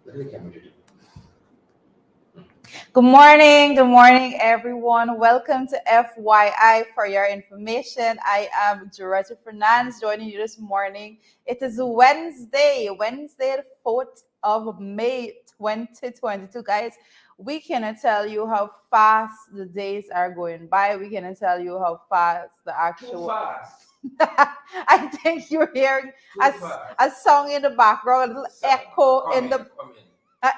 Good morning, everyone. Welcome to FYI. For your information, I am Doretta Fernandez joining you this morning. It is Wednesday, the 4th of May, 2022. Guys, we cannot tell you how fast the days are going by. We cannot tell you how fast the actual. Too fast. I think you're hearing a song in the background, a little echo in the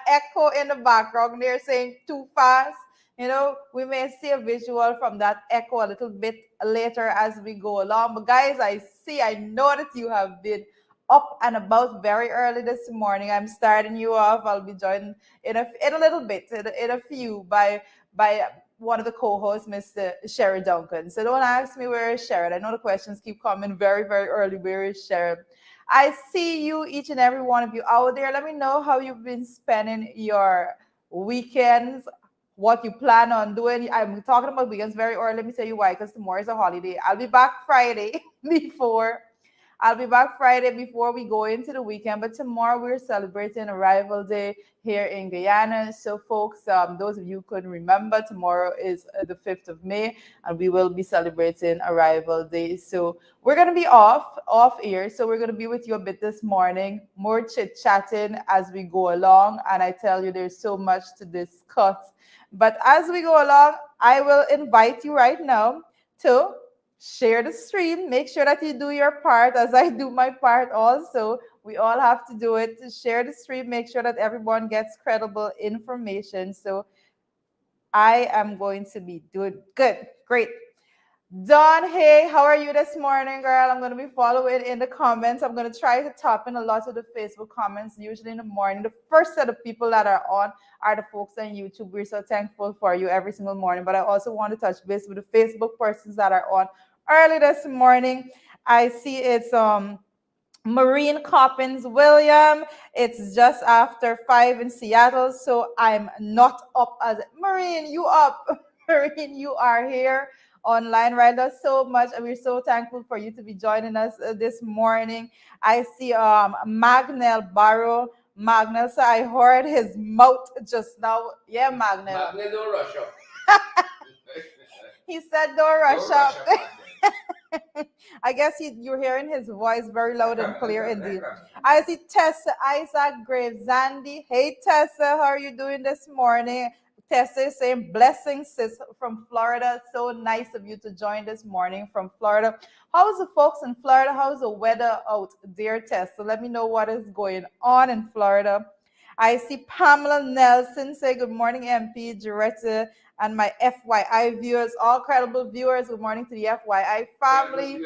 echo in the background. They're saying too fast. You know, we may see a visual from that echo a little bit later as we go along. But guys, I know that you have been up and about very early this morning. I'm starting you off. I'll be joined in a little bit, in a few, by one of the co-hosts, Mr. Sherry Duncan. So don't ask me where is Sherry. I know the questions keep coming very, very early. Where is Sherry? I see you, each and every one of you out there. Let me know how you've been spending your weekends, what you plan on doing. I'm talking about weekends very early. Let me tell you why, because tomorrow is a holiday. I'll be back Friday before we go into the weekend. But tomorrow we're celebrating Arrival Day here in Guyana. So, folks, those of you who couldn't remember, tomorrow is the 5th of May, and we will be celebrating Arrival Day. So, we're going to be off air. So, we're going to be with you a bit this morning, more chit chatting as we go along. And I tell you, there's so much to discuss. But as we go along, I will invite you right now to share the stream. Make sure that you do your part as I do my part also. We all have to do it. To share the stream, make sure that everyone gets credible information. So I am going to be doing good. Great. Dawn, hey, how are you this morning, girl? I'm going to be following in the comments. I'm going to try to top in a lot of the Facebook comments, usually in the morning. The first set of people that are on are the folks on YouTube. We're so thankful for you every single morning. But I also want to touch base with the Facebook persons that are on early this morning. I see it's Marine Coppins William. It's just after 5 in Seattle, so I'm not up as Marine. You up? Marine, you are here online right now so much, and we're so thankful for you to be joining us this morning. I see Magnell Barrow. Magnell, so I heard his mouth just now. Yeah, Magnell. Magnell, don't rush up. He said, "Don't rush up." I guess you're hearing his voice very loud and clear indeed. I see Tessa Isaac Graves Zandy. Hey Tessa, how are you doing this morning? Tessa is saying blessings, sis, from Florida. So nice of you to join this morning from Florida. How's the folks in Florida? How's the weather out there, Tessa? Let me know what is going on in Florida. I see Pamela Nelson say good morning, MP, Doretta, and my FYI viewers, all credible viewers. Good morning to the FYI family.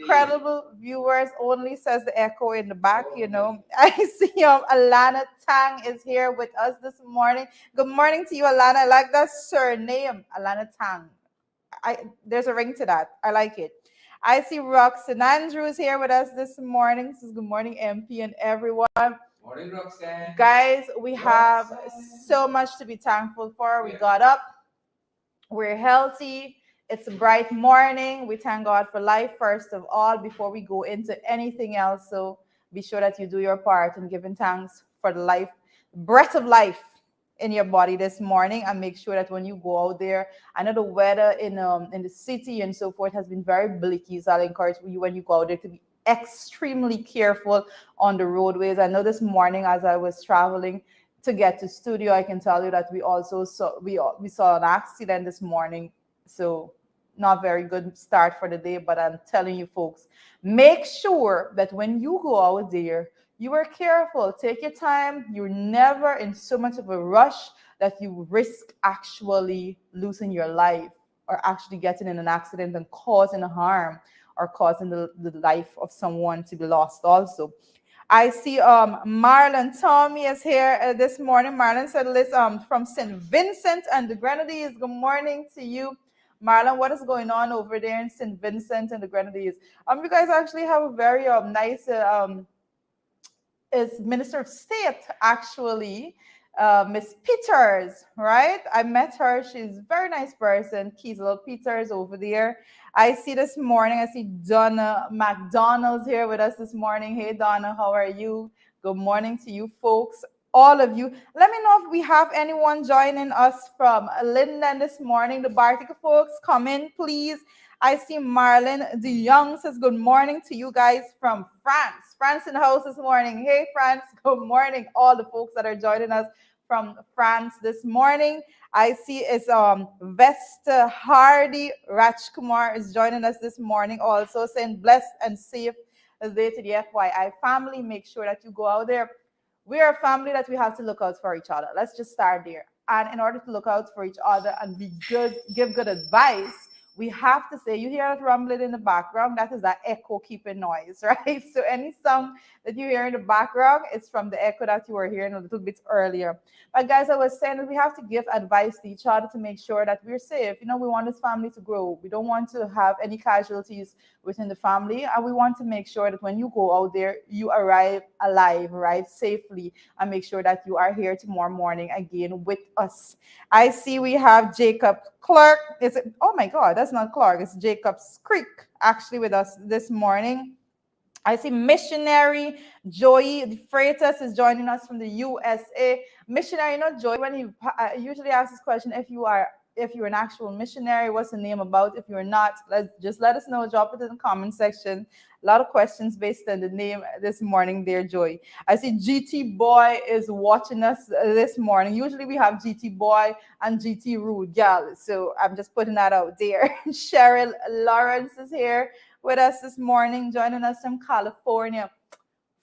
Credible viewers only, says the echo in the back, you know. I see Alana Tang is here with us this morning. Good morning to you, Alana. I like that surname, Alana Tang. There's a ring to that. I like it. I see Roxanne Andrews here with us this morning. This is good morning, MP, and everyone. Morning, Roxanne. Guys, we have so much to be thankful for. We got up, we're healthy, it's a bright morning. We thank God for life first of all before we go into anything else. So be sure that you do your part in giving thanks for the life, breath of life in your body this morning, and make sure that when you go out there, I know the weather in the city and so forth has been very bleaky, so I'll encourage you when you go out there to be extremely careful on the roadways. I know this morning as I was traveling to get to studio, I can tell you that we also saw an accident this morning. So not very good start for the day, but I'm telling you folks, make sure that when you go out there, you are careful. Take your time. You're never in so much of a rush that you risk actually losing your life or actually getting in an accident and causing harm or causing the life of someone to be lost also. I see Marlon Tommy is here this morning. Marlon said, listen, from St. Vincent and the Grenadines. Good morning to you, Marlon. What is going on over there in St. Vincent and the Grenadines? You guys actually have a very nice is Minister of State, actually, Miss Peters, right? I met her. She's a very nice person. Kiesel Peters over there. I see this morning, I see Donna McDonald's here with us this morning. Hey, Donna, how are you? Good morning to you folks. all of you. Let me know if we have anyone joining us from Linden this morning. The Bartica folks, come in, please. I see Marlon de Young says good morning to you guys from France. France in the house this morning. Hey, France, good morning. All the folks that are joining us from France this morning. I see it's Vesta Hardy Rajkumar is joining us this morning also, saying blessed and safe day to the FYI family. Make sure that you go out there. We are a family that we have to look out for each other. Let's just start there. And in order to look out for each other and be good, give good advice, we have to say, you hear that rumbling in the background, that is that echo keeping noise, right? So any sound that you hear in the background, it's from the echo that you were hearing a little bit earlier. But guys, I was saying that we have to give advice to each other to make sure that we're safe. You know, we want this family to grow. We don't want to have any casualties within the family. And we want to make sure that when you go out there, you arrive alive, arrive safely, and make sure that you are here tomorrow morning again with us. I see we have Jacob Clark. Is it? Oh my God, that's not Clark. It's Jacob Creek actually with us this morning. I see missionary Joey De Freitas is joining us from the USA. Missionary, not Joey. When he usually asks this question, if you're an actual missionary, what's the name about? If you're not, let us know. Drop it in the comment section. A lot of questions based on the name this morning there, Joy. I see GT Boy is watching us this morning. Usually we have GT Boy and GT Rude Gal. So I'm just putting that out there. Cheryl Lawrence is here with us this morning, joining us from California.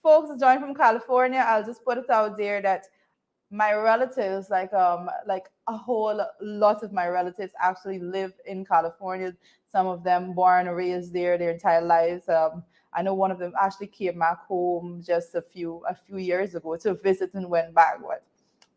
Folks join from California. I'll just put it out there that my relatives, like a whole lot of my relatives actually live in California. Some of them born and raised there their entire lives. I know one of them actually came back home just a few years ago to visit and went back. What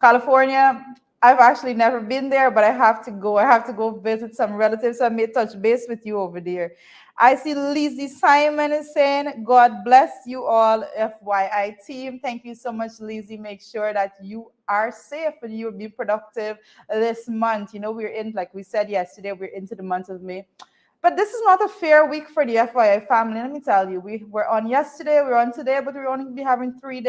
California? I've actually never been there, but I have to go. I have to go visit some relatives. So I may touch base with you over there. I see Lizzie Simon is saying, God bless you all, FYI team. Thank you so much, Lizzie. Make sure that you are safe and you'll be productive this month. You know, we're in, like we said yesterday, we're into the month of May. But this is not a fair week for the FYI family. Let me tell you, we were on yesterday, we're on today, but we're only be having 3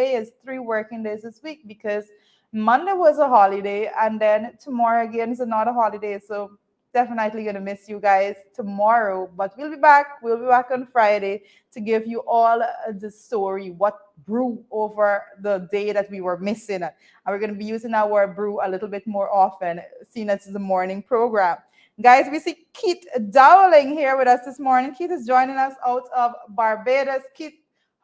working days this week because Monday was a holiday, and then tomorrow again is another holiday. So definitely gonna miss you guys tomorrow, but we'll be back. We'll be back on Friday to give you all the story, what brew over the day that we were missing. And we're gonna be using our brew a little bit more often, seeing as it's a morning program. Guys, we see Keith Dowling here with us this morning. Keith is joining us out of Barbados. Keith,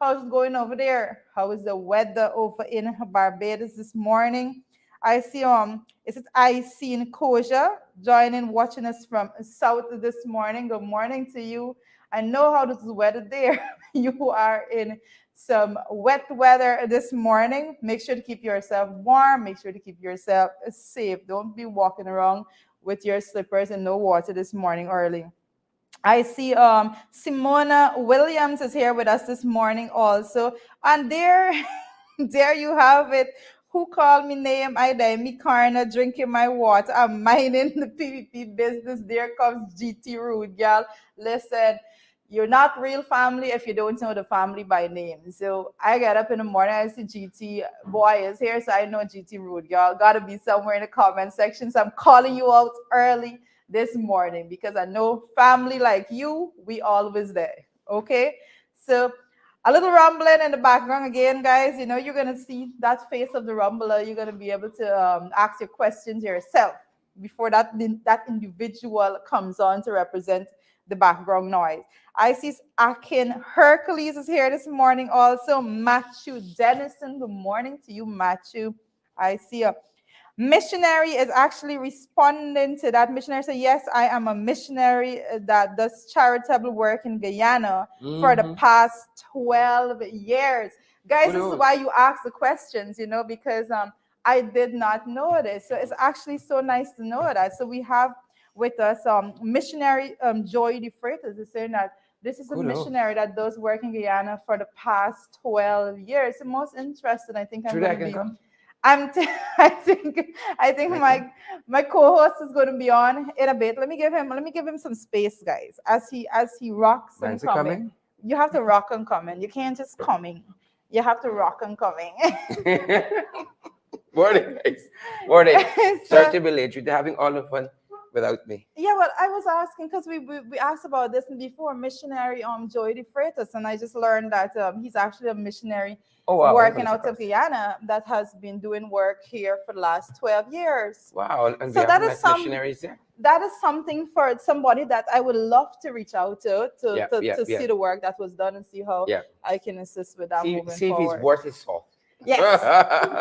how's it going over there? How is the weather over in Barbados this morning? I see is it I see in Koja joining, watching us from South this morning. Good morning to you. I know how this is weather there. You are in some wet weather this morning. Make sure to keep yourself warm. Make sure to keep yourself safe. Don't be walking around with your slippers and no water this morning early. I see Simona Williams is here with us this morning also. And there, there you have it. Who called me name? I die me corner drinking my water. I'm minding the PvP business. There comes GT Rude, y'all. Listen, you're not real family if you don't know the family by name. So I get up in the morning, I see GT Boy is here, so I know GT Rude, y'all. Gotta be somewhere in the comment section. So I'm calling you out early this morning because I know family like you, we always there. Okay? So a little rumbling in the background again, guys. You know, you're gonna see that face of the rumbler. You're gonna be able to ask your questions yourself before that individual comes on to represent the background noise. I see Akin Hercules is here this morning. Also, Matthew Dennison. Good morning to you, Matthew. I see a missionary is actually responding to that. Missionary said, yes, I am a missionary that does charitable work in Guyana for the past 12 years. Guys, this is why you ask the questions, you know, because I did not know this. So it's actually so nice to know that. So we have with us missionary Joy De Freitas is saying that this is a missionary that does work in Guyana for the past 12 years. The most interested, I think I'm going to be. I think my co-host is going to be on in a bit. Let me give him some space, guys, as he rocks and coming. You have to rock and coming. You can't just coming. You have to rock and coming. Morning, guys. Morning. So- Sorry to be late. You're having all the fun without me. Yeah, well, I was asking because we asked about this before. Missionary Joey De Freitas, and I just learned that he's actually a missionary Oh, wow. working out of Guyana that has been doing work here for the last 12 years. Wow. And So we that have is missionaries there. That is something for somebody that I would love to reach out to Yeah. see the work that was done and see how Yeah. I can assist with that moving See if forward. he's worth his salt. Yes,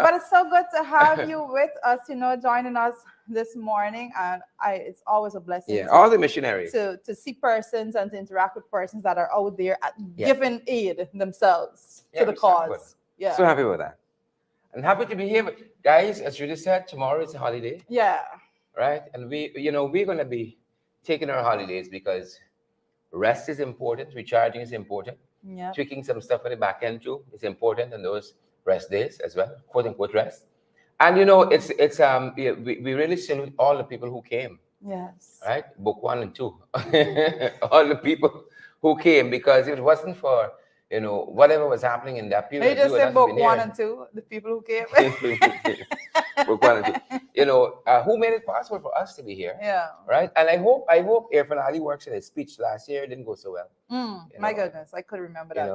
but it's so good to have you with us, joining us this morning, and it's always a blessing. Yeah, all the missionaries. To see persons and to interact with persons that are out there giving aid themselves to the cause. Yeah, so happy with that, and happy to be here. But guys, as Judy said, tomorrow is a holiday. Yeah, right, and we're gonna be taking our holidays because rest is important, recharging is important. Yeah, Tweaking some stuff at the back end too is important, and those rest days as well, quote unquote rest. And we really salute all the people who came. Yes. Right, book 1 and 2, all the people who came, because if it wasn't for whatever was happening in that period. They just said book 1 and 2, the people who came. Book 1 and 2. Who made it possible for us to be here. Yeah. Right, and I hope Irfan Ali works in his speech last year. It didn't go so well. My goodness, I could remember that.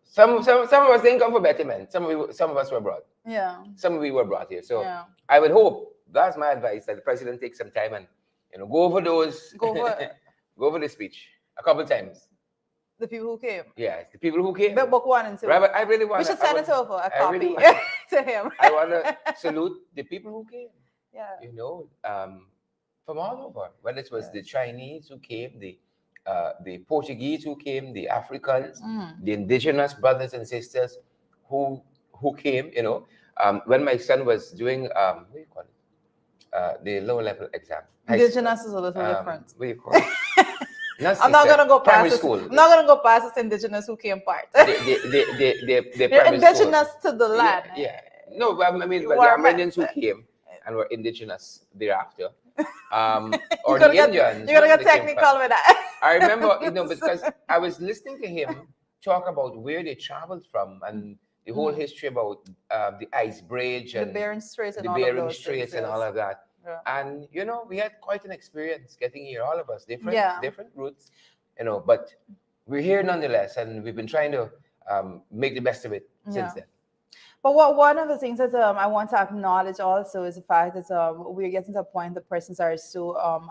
Some of us didn't come for betterment. Some of us were brought. Yeah. Some of we were brought here. So yeah. I would hope, that's my advice, that the president takes some time and go over those. Go over the speech a couple times. The people who came. Yes, the people who came. But book 1 and 2. Right, but I really want. We should send it over a copy really to him. I want to salute the people who came. Yeah. From all over. Whether it was the Chinese who came, the Portuguese who came, the Africans, the indigenous brothers and sisters who came. When my son was doing what do you call it? The lower level exam. Indigenous is a little different. What do you call it? I'm not gonna go past this. School. I'm not gonna go past this indigenous who came part. They're indigenous to the land. Yeah. No, but I mean, but the Armenians who came and were indigenous thereafter. Or the Indians. You're gonna get technical with that. I remember, because I was listening to him talk about where they traveled from and the whole history about the ice bridge and the Bering Straits and the all Bering of those Straits things, and all of that. Yeah. And we had quite an experience getting here, all of us, different routes, but we're here nonetheless, and we've been trying to make the best of it since then. But one of the things that I want to acknowledge also is the fact that we're getting to a point that persons are so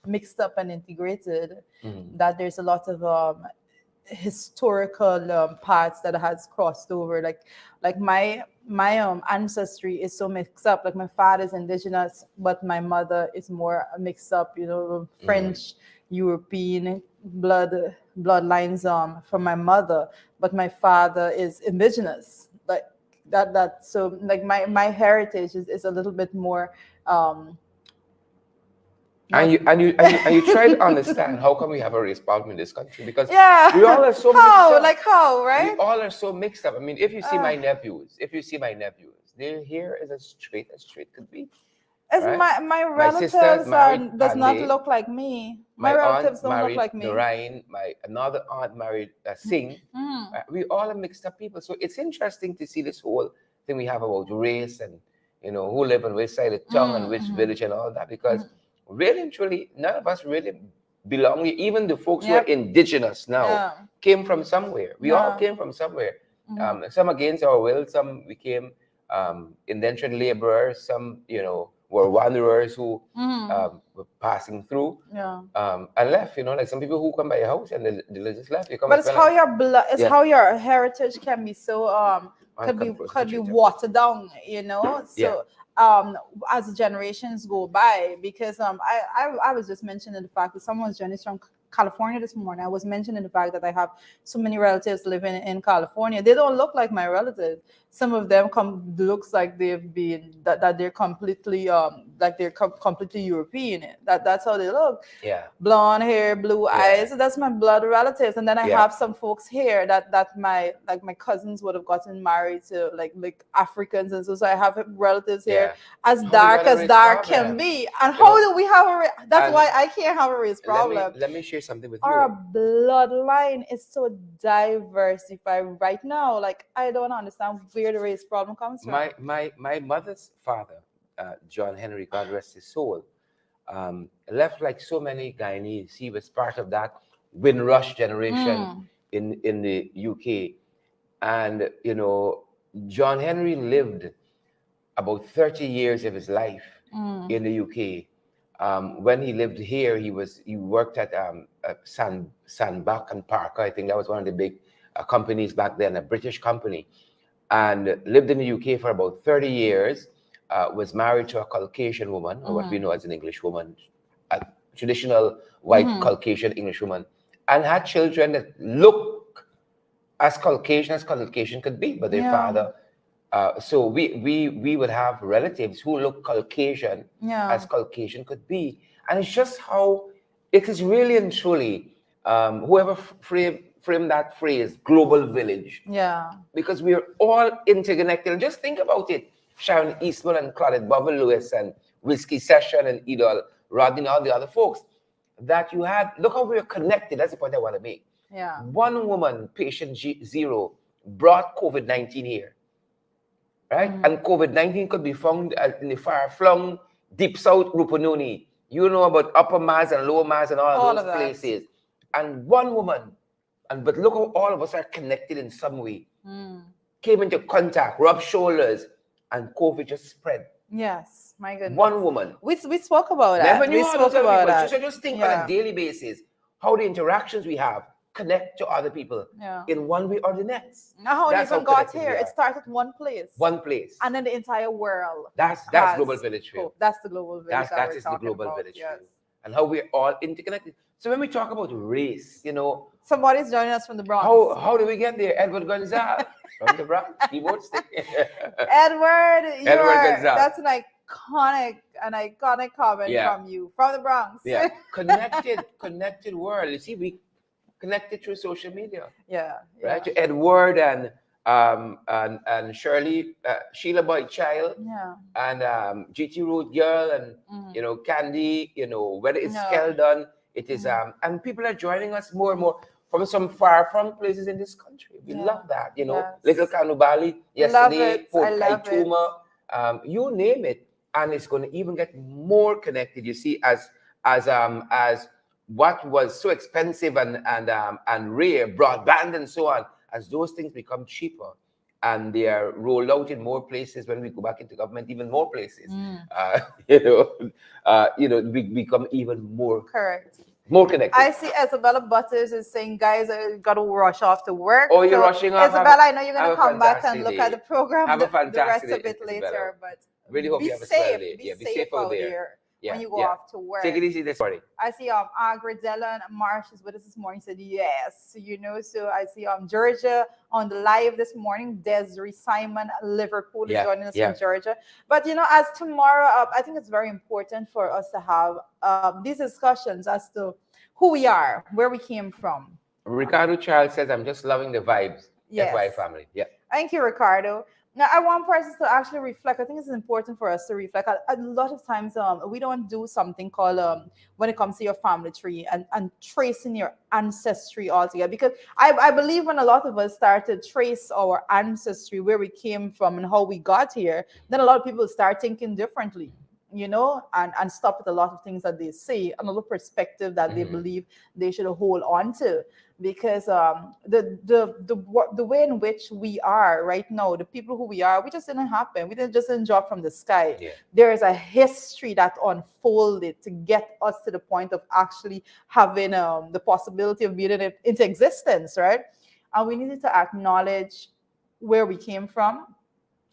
mixed up and integrated that there's a lot of historical paths that has crossed over. Like my ancestry is so mixed up. Like my father's indigenous, but my mother is more mixed up. French, European bloodlines from my mother, but my father is indigenous. Like that. So like my heritage is a little bit more. And you try to understand how come we have a race problem in this country, because we all are so mixed up. Like how, right? We all are so mixed up. I mean, if you see my nephews, they're here as straight could be. As right? my relatives does not look like me. My relatives don't look like me. Narayan, another aunt married Singh. We all are mixed up people. So it's interesting to see this whole thing we have about race and who live on which side of town and which village and all that, because really and truly, none of us really belong here. Even the folks who are indigenous now came from somewhere. We all came from somewhere. Some against our will, some became indentured laborers, some, were wanderers who were passing through and left, like some people who come by your house and they just left. But it's how your blood, it's how your heritage can be so could be watered down, So as the generations go by, because I was just mentioning the fact that someone's journey is from California this morning. I was mentioning the fact that I have so many relatives living in California. They don't look like my relatives. Some of them looks like they've been that they're completely completely European. That's how they look. Yeah. Blonde hair, blue eyes. So that's my blood relatives. And then I have some folks here that my cousins would have gotten married to like Africans, and so I have relatives here as dark can be. And how do we have that's why I can't have a race problem. Let me share something with our you. bloodline is so diversified right now. Like, I don't understand where the race problem comes from. My mother's father, John Henry, God rest his soul, left like so many Guyanese. He was part of that Windrush generation in the UK. And, you know, John Henry lived about 30 years of his life in the UK. When he lived here, he worked at Sandbach and Parker. I think that was one of the big companies back then, a British company, and lived in the UK for about 30 years. Was married to a Caucasian woman, or what we know as an English woman, a traditional white Caucasian English woman, and had children that look as Caucasian could be, but their father. So we would have relatives who look Caucasian as Caucasian could be, and it's just how it is really and truly. Whoever framed that phrase, global village, because we are all interconnected. And just think about it: Sharon Eastman and Claudette Bovel Lewis and Whiskey Session and Idol Rodney and all the other folks that you had. Look how we are connected. That's the point I want to make. One woman, patient zero, brought COVID-19 here. Right? And COVID-19 could be found in the far-flung, deep south Rupununi. You know about Upper Mars and Lower Mars and all those places. And one woman, but look how all of us are connected in some way, came into contact, rubbed shoulders, and COVID just spread. Yes, my goodness. One woman. We spoke about that. Never knew we spoke about that. Just think on a daily basis how the interactions we have connect to other people in one way or the next. Now, how it even got here, it started one place. One place. And then the entire world. That's global village for you. That's the global village. That is the global village for you. And how we're all interconnected. So when we talk about race, you know. Somebody's joining us from the Bronx. How do we get there? Edward Gonzalez from the Bronx. Keyboard stick. Edward Gonzalez. That's an iconic comment from you. From the Bronx. Yeah. Connected world. You see, we connected through social media. Right? To Edward and Shirley, Sheila Boyd Child, and GT Road Girl, and you know, Candy, you know, whether it's Skeldon, it is and people are joining us more and more from some far-flung places in this country. We love that, you know, Little Kanubali yesterday, Port Kaituma, you name it, and it's going to even get more connected. You see, as what was so expensive and rare, broadband and so on, as those things become cheaper and they are rolled out in more places when we go back into government, even more places, we become even more more connected. I see Isabella Butters is saying, guys, I got to rush off to work. Oh, you're rushing off? Isabella, I know you're going to come back and look at the program, have a fantastic the rest day, of it later, but really hope be you have safe. Be safe out there. When you go off to work. Take it easy this morning. I see Agradella and Marsh is with us this morning. Said yes. So I see Georgia on the live this morning. Desiree Simon, Liverpool is joining us from Georgia. But as tomorrow, I think it's very important for us to have these discussions as to who we are, where we came from. Ricardo Charles says, I'm just loving the vibes. FYI family. Yeah. Thank you, Ricardo. Now, I want persons to actually reflect. I think it's important for us to reflect. A lot of times, we don't do something called, when it comes to your family tree and tracing your ancestry altogether. Because I believe when a lot of us start to trace our ancestry, where we came from and how we got here, then a lot of people start thinking differently, and stop at a lot of things that they say, another perspective that they believe they should hold on to. Because the way in which we are right now, the people who we are, we just didn't happen. We didn't drop from the sky. Yeah. There is a history that unfolded to get us to the point of actually having the possibility of being into existence, right? And we needed to acknowledge where we came from.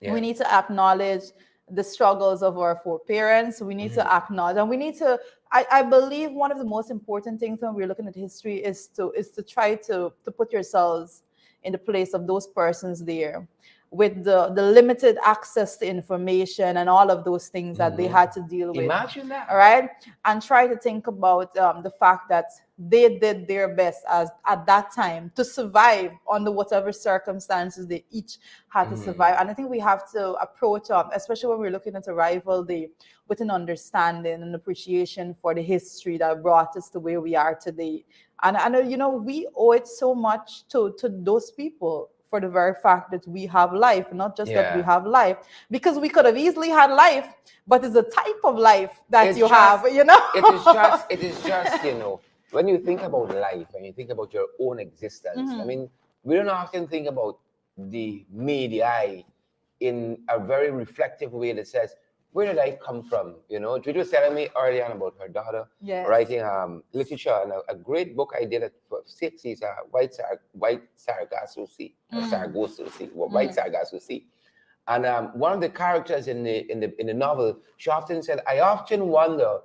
Yeah. We need to acknowledge the struggles of our foreparents. We need to acknowledge, and we need to. I believe one of the most important things when we're looking at history is to try to put yourselves in the place of those persons there. with the limited access to information and all of those things that they had to deal with. Imagine that. All right. And try to think about the fact that they did their best as at that time to survive under whatever circumstances they each had to survive. And I think we have to approach, especially when we're looking at Arrival Day, with an understanding and appreciation for the history that brought us to where we are today. And I know, you know, we owe it so much to those people for the very fact that we have life, not just that we have life, because we could have easily had life, but it's a type of life that you have, you know. It is just, you know, when you think about life and you think about your own existence, I mean, we don't often think about the me, the I, in a very reflective way that says, where did I come from? You know, Judy was telling me early on about her daughter writing literature, and a great book I did for 6 years, White Sargasso Sea, White Sargasso Sea. And one of the characters in the novel, she often said, I often wonder,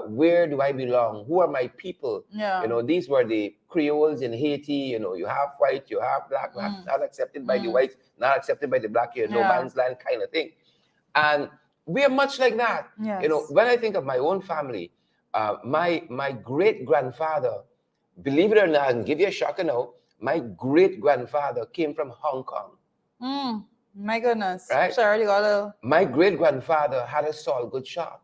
where do I belong? Who are my people? You know, these were the Creoles in Haiti. You know, you have white, you have black, not accepted by the whites, not accepted by the black, you're no man's land kind of thing. And we are much like that. You know, when I think of my own family, my great-grandfather, believe it or not, I can give you a shocker now, my great-grandfather came from Hong Kong. My goodness. Right? Sure, you got a... My great-grandfather had a salt good shop.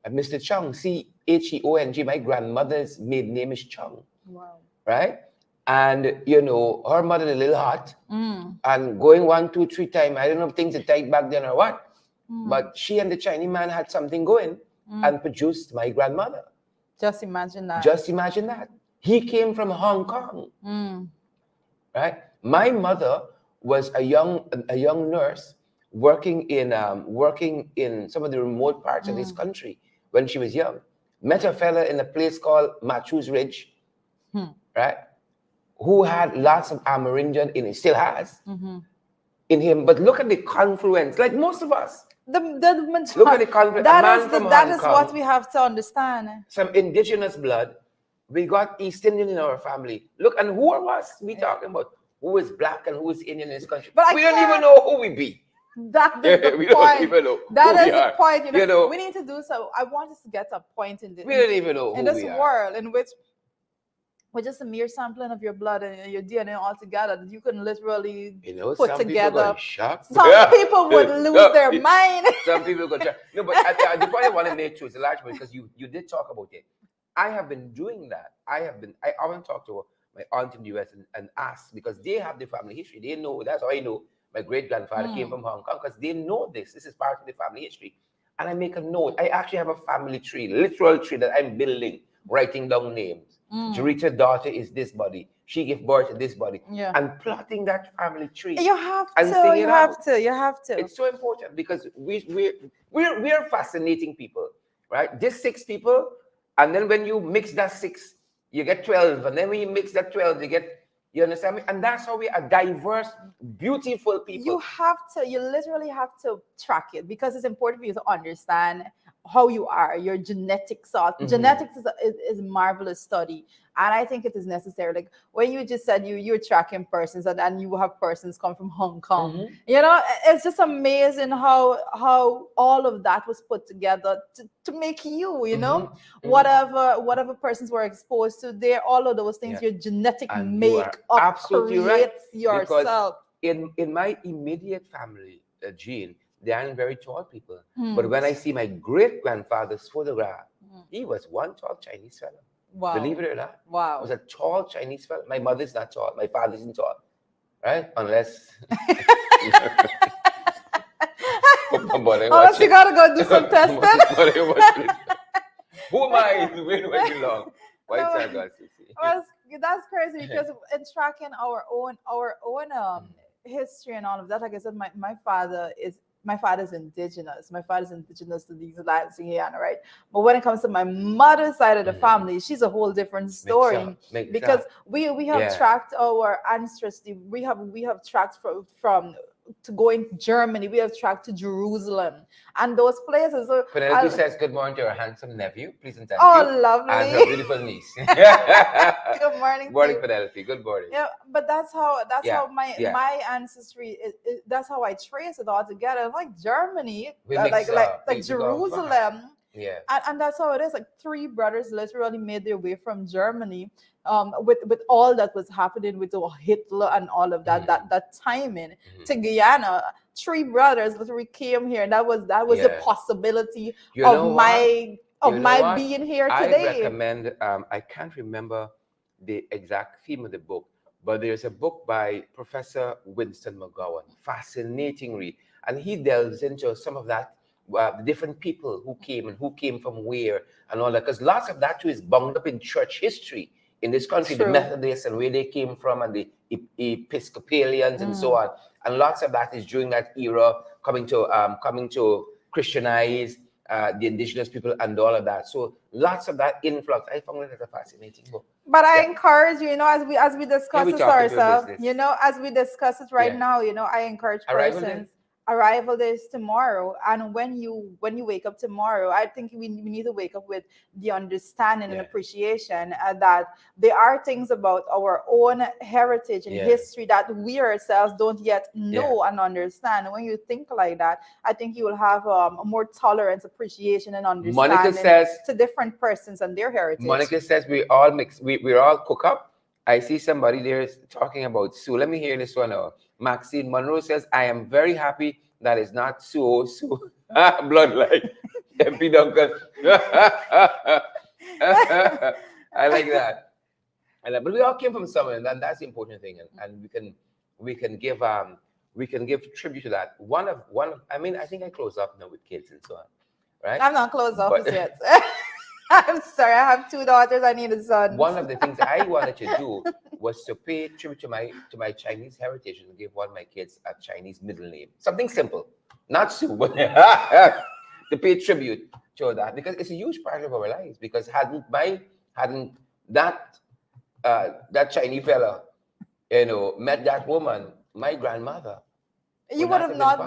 Mr. Chung, C-H-E-O-N-G, my grandmother's maiden name is Chung. Wow. Right? And, you know, her mother a little hot. And going 1, 2, 3 times, I don't know if things are tight back then or what. But she and the Chinese man had something going and produced my grandmother. Just imagine that. Just imagine that. He came from Hong Kong. Right? My mother was a young nurse working in some of the remote parts of this country when she was young. Met a fella in a place called Matthews Ridge, right? Who had lots of Amerindian in it, still has in him. But look at the confluence, like most of us. Look at the confluence. That is what we have to understand. Some indigenous blood. We got East Indian in our family. Look, and who are us? We talking about who is black and who is Indian in this country. But we don't even know who we be. That is the we point. Don't even know that who is we the are. point. You know, we need to do so. I want us to get a point in this. We don't even know who in this we are. world in which with just a mere sampling of your blood and your DNA all together that you can literally put some together. People some people would lose their mind. Some people go shocked. No, but the point I want to make too is a large one because you did talk about it. I have been doing that. I often talk to my aunt in the US and ask because they have the family history. They know. That's how I know my great-grandfather came from Hong Kong because they know this. This is part of the family history. And I make a note. I actually have a family tree, literal tree that I'm building, writing down names. Jarita's daughter is this body. She gave birth to this body. And plotting that family tree. You have to. You have to. You have to. It's so important because we're fascinating people, right? Just 6 people. And then when you mix that 6, you get 12. And then when you mix that 12, you understand me? And that's how we are diverse, beautiful people. You literally have to track it because it's important for you to understand how you are, your genetics. Genetics is a marvelous study. And I think it is necessary. Like when you just said you're tracking persons and you have persons come from Hong Kong. You know, it's just amazing how all of that was put together to make you know, whatever persons were exposed to, all of those things, your genetic makeup creates yourself. Because in my immediate family, Jean, they aren't very tall people. But when I see my great-grandfather's photograph, he was one tall Chinese fellow. Wow. Believe it or not. Wow. He was a tall Chinese fellow. My mother's not tall. My father isn't tall. Right? Unless... Unless you gotta go do some testing. Who am I? Where do I belong? White Sargasso. That's crazy because in tracking our own history and all of that, like I said, my father's indigenous. My father's indigenous to these lands in Guyana, right? But when it comes to my mother's side of the family, she's a whole different story because we have tracked our ancestry. We have tracked from to go in Germany. We have tracked to Jerusalem and those places. So Penelope says good morning to her handsome nephew. Please and thank oh, you. lovely. And her beautiful niece. Good morning. Morning, Penelope. Good morning. Yeah, but that's how Yeah, my ancestry. That's how I trace it all together. Like Germany, We mix like up. We go Jerusalem. Yeah. And that's how it is. Like three brothers literally made their way from Germany, with all that was happening with Hitler and all of that, that timing to Guyana. Three brothers literally came here, and that was the Yeah. possibility You know of what? my You know what? being here I today. recommend, I can't remember the exact theme of the book, but there's a book by Professor Winston McGowan, fascinating read. And he delves into some of that, the different people who came and who came from where and all that, because lots of that too is bound up in church history in this country, the True. Methodists and where they came from, and the Episcopalians and so on. And lots of that is during that era, coming to Christianize the indigenous people and all of that. So lots of that influx. I found it as a fascinating book. But I encourage you, as we discuss this ourselves, as we discuss it right now, I encourage persons. Arrival day is tomorrow, and when you wake up tomorrow, I think we need to wake up with the understanding and appreciation that there are things about our own heritage and history that we ourselves don't yet know and understand. And when you think like that, I think you will have a more tolerance, appreciation, and understanding Monica says, to different persons and their heritage. Monica says we all mix, we're all cook up. I see somebody there talking about Sue. Let me hear this one out. Maxine Monroe says, I am very happy that it's not Sue bloodline. MP Duncan. I like that. But we all came from somewhere, and that's the important thing. And we can give tribute to that. One of I mean, I think I close up now with kids and so on. Right? I'm not closed off yet. I'm sorry, I have two daughters, I need a son. One of the things I wanted to do was to pay tribute to my Chinese heritage and give one of my kids a Chinese middle name. Something simple. Not Sue, but to pay tribute to that, because it's a huge part of our lives. Because hadn't that Chinese fella, met that woman, my grandmother, you would have not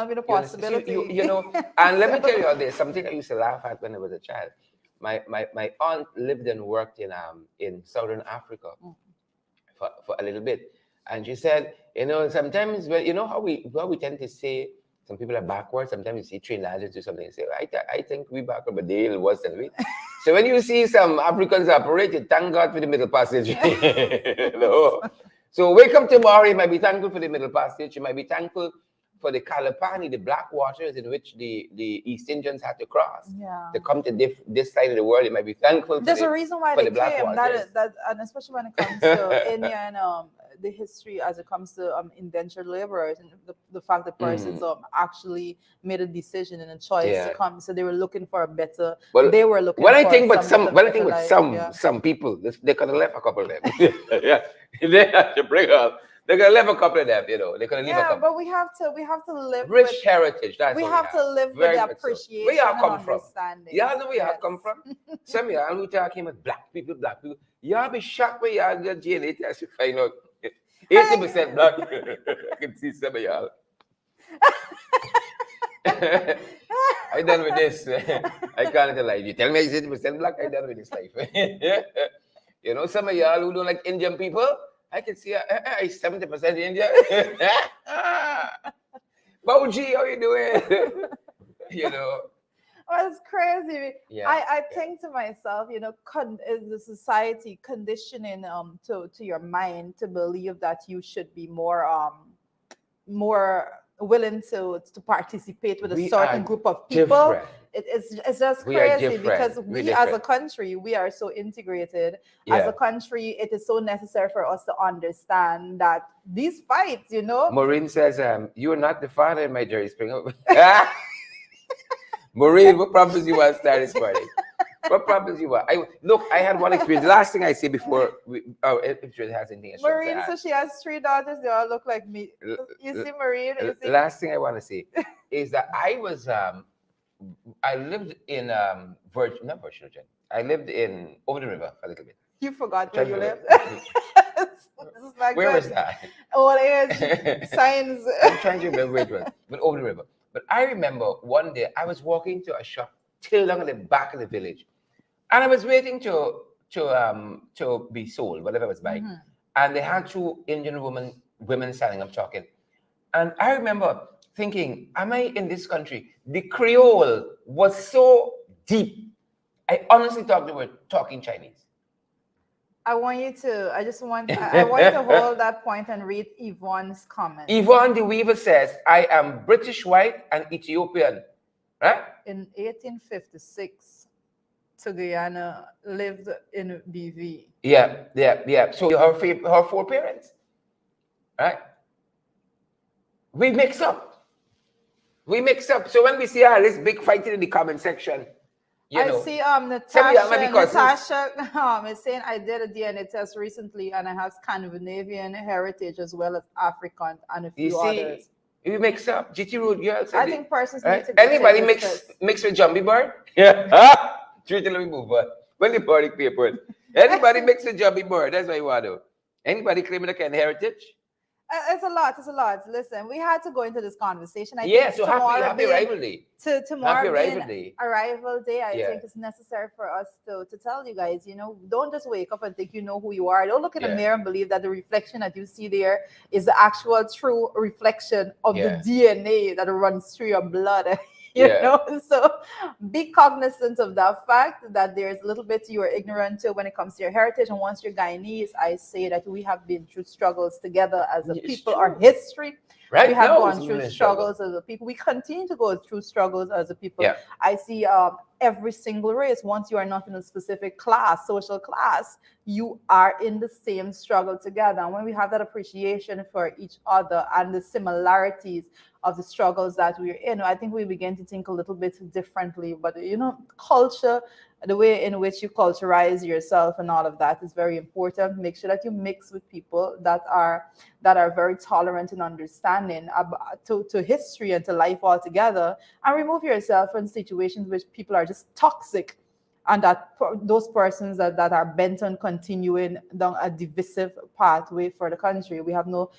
been a possibility. And let me tell you, there's something I used to laugh at when I was a child. My aunt lived and worked in Southern Africa for a little bit, and she said, sometimes when how we tend to say some people are backwards. Sometimes you see Trinidadians do something and say, I think we backward, but they worse than we. So when you see some Africans operated, thank God for the middle passage. So wake up tomorrow, you might be thankful for the middle passage. You might be thankful for the Kalapani, the black waters in which the East Indians had to cross to come to this side of the world. You might be thankful for a reason why they came. That and especially when it comes to India and the history as it comes to indentured laborers and the fact that persons actually made a decision and a choice to come. So they were looking for a better. They were looking. I think with some people, they could have left a couple of them. They had to bring up. They're gonna leave a couple of them, They're gonna leave a couple. But we have to live rich heritage. That's we what have to live with the appreciation. Where y'all come and from? Understanding. Y'all know where y'all come from. Some of y'all who talking about black people. Y'all be shocked when y'all get DNA test to find out 80% black. I can see some of y'all. I done with this. I can't lie. You tell me I'm 80% black. I done with this life. Some of y'all who don't like Indian people. I can see 70% India. Bauji, how you doing? Well, it's crazy. Yeah, I think to myself, is the society conditioning to your mind to believe that you should be more willing to participate with a certain group of people. Different. It's just crazy because we as a country, we are so integrated. As a country, it is so necessary for us to understand that these fights, Maureen says, you are not the father in my Jerry Springer. Maureen, what prompted you want to start this morning? What prompted you want? I had one experience. The last thing I say before if she has anything else. Maureen, so she has 3 daughters. They all look like me. You see, Maureen? Last thing I want to say is that I lived in not Virgin. I lived in over the river a little bit. You forgot where you lived. This is not Where good. was that? Old age, science. I'm trying to remember where it was, but over the river. But I remember one day I was walking to a shop till down at the back of the village, and I was waiting to be sold, whatever I was buying. Mhm. And they had two Indian women standing up talking. And I remember thinking, am I in this country? The Creole was so deep. I honestly thought they were talking Chinese. I want you to hold that point and read Yvonne's comment. Yvonne the Weaver says, I am British white and Ethiopian. Right? In 1856, to Guyana lived in BV. Yeah. So her four parents, right? We mix up. So when we see this big fighting in the comment section, I see some of them might be cousins. Natasha is saying I did a DNA test recently and I have Scandinavian heritage as well as African and a few You see, others. we mix up. GT Road girls. I think persons right? need to go Anybody take this test. mix with Jumbie Bird? Yeah. Treat let me move on. When the party papers. Anybody mix with Jumbie Bird? That's what you want to do. Anybody claiming a kind of heritage? It's a lot. Listen, we had to go into this conversation. I Yeah, think so happy rival day. Tomorrow Happy being rival day. arrival day, I Yeah. think it's necessary for us to tell you guys, don't just wake up and think you know who you are. Don't look in the Yeah. mirror and believe that the reflection that you see there is the actual true reflection of Yeah. the DNA that runs through your blood. Yeah. So be cognizant of that fact that there's a little bit you are ignorant to when it comes to your heritage. And once you're Guyanese, I say that we have been through struggles together as a It's people. true. Our history, Right? we have No, gone it's through been a struggle. struggles as a people. We continue to go through struggles as a people. Yeah. I see every single race. Once you are not in a specific class, social class, you are in the same struggle together. And when we have that appreciation for each other and the similarities of the struggles that we're in, I think we begin to think a little bit differently. But culture, the way in which you culturize yourself and all of that is very important. Make sure that you mix with people that are very tolerant and understanding to history and to life altogether, and remove yourself from situations which people are just toxic, and those persons that are bent on continuing down a divisive pathway for the country. We have no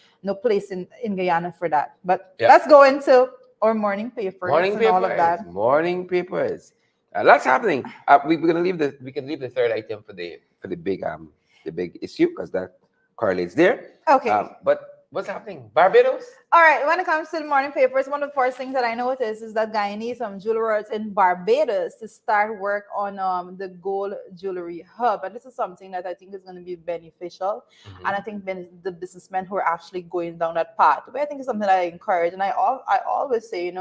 place in Guyana for that. But let's go into our morning papers and all of that. Morning papers. Lots happening. We can leave the third item for the big issue because that correlates there. Okay. But what's happening? Barbados? All right. When it comes to the morning papers, one of the first things that I noticed is that Guyanese jewelers in Barbados to start work on the gold jewelry hub, and this is something that I think is going to be beneficial. Mhm. And I think the businessmen who are actually going down that path, but I think it's something that I encourage, and I always say,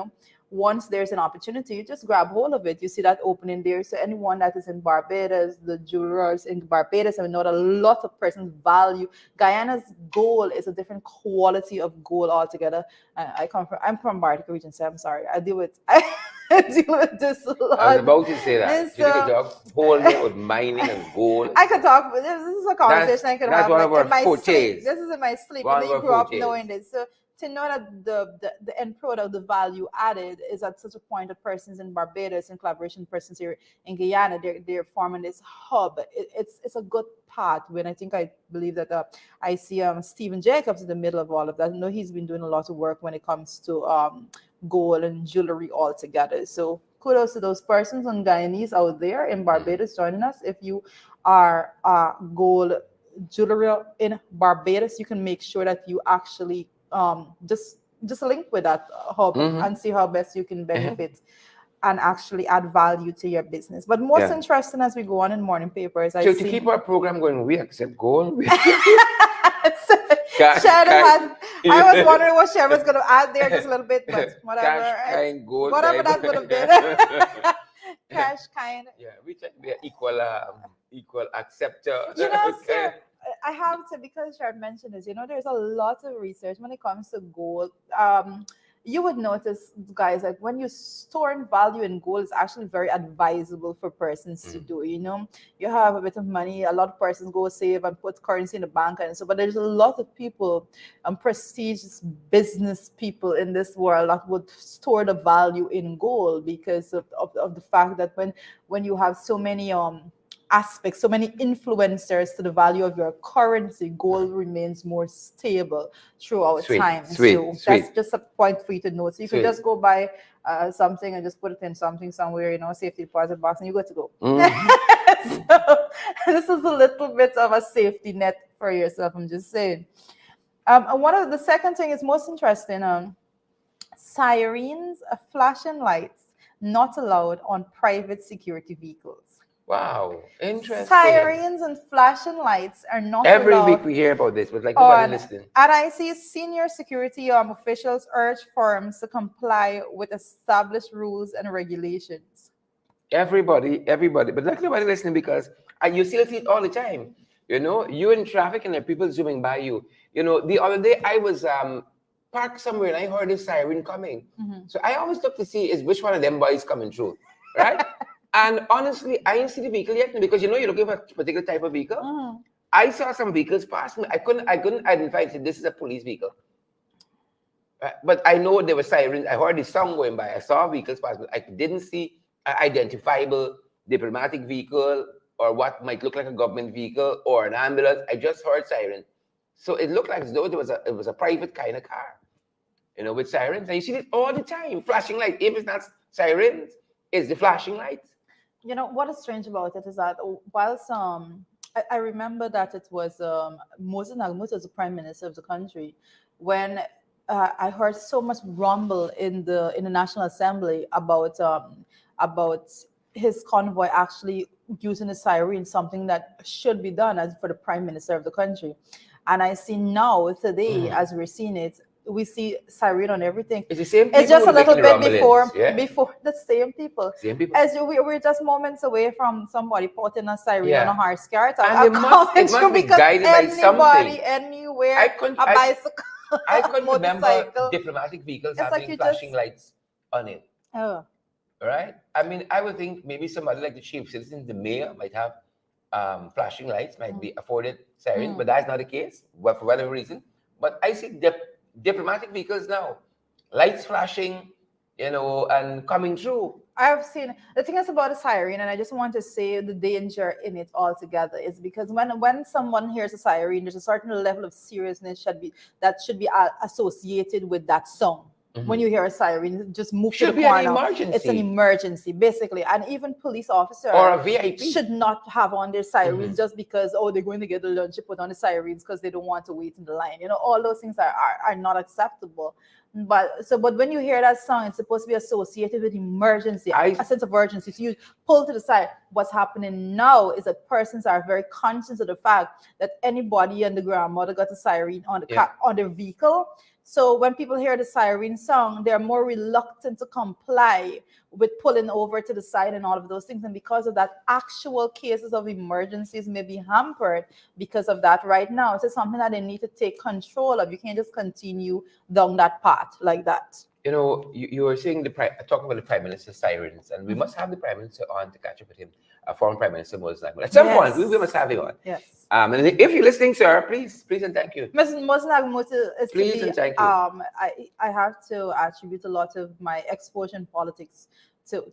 once there's an opportunity, just grab hold of it. You see that opening there. So anyone that is in Barbados, the jewelers in Barbados, I know that a lot of persons value Guyana's gold is a different quality of gold altogether. I'm from Bartica region, so I'm sorry. I deal with this a lot. I was about to say that. And You could talk whole day with mining and gold. I could talk. This is a conversation I could that's have one of in our my fortes. sleep. This is in my sleep. One And of you our grew up fortes. knowing this. So to know that the end product, the value added, is at such a point that persons in Barbados, in collaboration, persons here in Guyana, they're forming this hub. It's a good path. When I believe that I see Stephen Jacobs in the middle of all of that. I know he's been doing a lot of work when it comes to gold and jewelry all together. So kudos to those persons and Guyanese out there in Barbados joining us. If you are gold jewelry in Barbados, you can make sure that you actually just link with that hub and see how best you can benefit and actually add value to your business. But most interesting as we go on in morning papers, to keep our program going, we accept gold. I was wondering what Sharon was going to add there just a little bit, but whatever. Cash, kind, gold, whatever that would have been. Cash, kind. Yeah, we try to be an equal acceptor. Sir, I have to, because Sharon mentioned this, there's a lot of research when it comes to gold. You would notice, guys, like when you store in value in gold, it's actually very advisable for persons to do. You have a bit of money, a lot of persons go save and put currency in the bank and so, but there's a lot of people, prestigious business people in this world that would store the value in gold because of the fact that when you have so many aspects, so many influencers to the value of your currency, gold remains more stable throughout time. So that's just a point for you to note. So you could just go buy something and just put it in somewhere, safety deposit box, and you good to go. So this is a little bit of a safety net for yourself, I'm just saying. And one of the second thing is most interesting, sirens, flashing lights not allowed on private security vehicles. Wow, interesting. Sirens and flashing lights are not Every allowed. week we hear about this, but like nobody listening. And I see senior security officials urge firms to comply with established rules and regulations. Everybody, but like nobody listening, because you still see it all the time. You're in traffic and there are people zooming by you. The other day I was parked somewhere and I heard a siren coming. So I always look to see is which one of them boys coming through, right? And honestly, I didn't see the vehicle yet because you're looking for a particular type of vehicle. I saw some vehicles pass me. I couldn't identify it. This is a police vehicle. But I know there were sirens. I heard the song going by. I saw vehicles pass me. I didn't see an identifiable diplomatic vehicle or what might look like a government vehicle or an ambulance. I just heard sirens. So it looked like as though it was a private kind of car, with sirens. And you see it all the time, flashing lights. If it's not sirens, it's the flashing lights. What is strange about it is that whilst I remember that it was Moses Nagmut was the prime minister of the country when I heard so much rumble in the National Assembly about his convoy actually using a siren, something that should be done as for the prime minister of the country. And I see now today, as we're seeing it, we see siren on everything. It's the same people. It's just a little bit before the same people. As we're just moments away from somebody putting a siren on a horse cart. And it must be guided by something. Anywhere, a bicycle, I couldn't remember diplomatic vehicles having flashing lights on it. Oh. Right? I mean, I would think maybe somebody like the chief citizen, the mayor, might have flashing lights, might be afforded sirens, but that's not the case, for whatever reason. But I see diplomatic vehicles now, lights flashing, and coming through. I've seen the thing is about a siren, and I just want to say the danger in it altogether is because when someone hears a siren, there's a certain level of seriousness that should be associated with that song. When you hear a siren, just move to the corner. An emergency. It's an emergency, basically. And even police officers or a VIP should not have on their sirens just because they're going to get the lunch. They put on the sirens because they don't want to wait in the line. All those things are not acceptable. But when you hear that song, it's supposed to be associated with emergency, a sense of urgency. So you pull to the side. What's happening now is that persons are very conscious of the fact that anybody and the grandmother got a siren on the vehicle. So when people hear the siren song, they're more reluctant to comply with pulling over to the side and all of those things. And because of that, actual cases of emergencies may be hampered because of that right now. So it's something that they need to take control of. You can't just continue down that path like that. You were saying talking about the Prime Minister's sirens, and we must have the Prime Minister on to catch up with him, former Prime Minister Moses Nagmut. At some point, we must have him on. Yes. And if you're listening, sir, please and thank you. Moses Nagmut is please and thank you. I have to attribute a lot of my exposure in politics to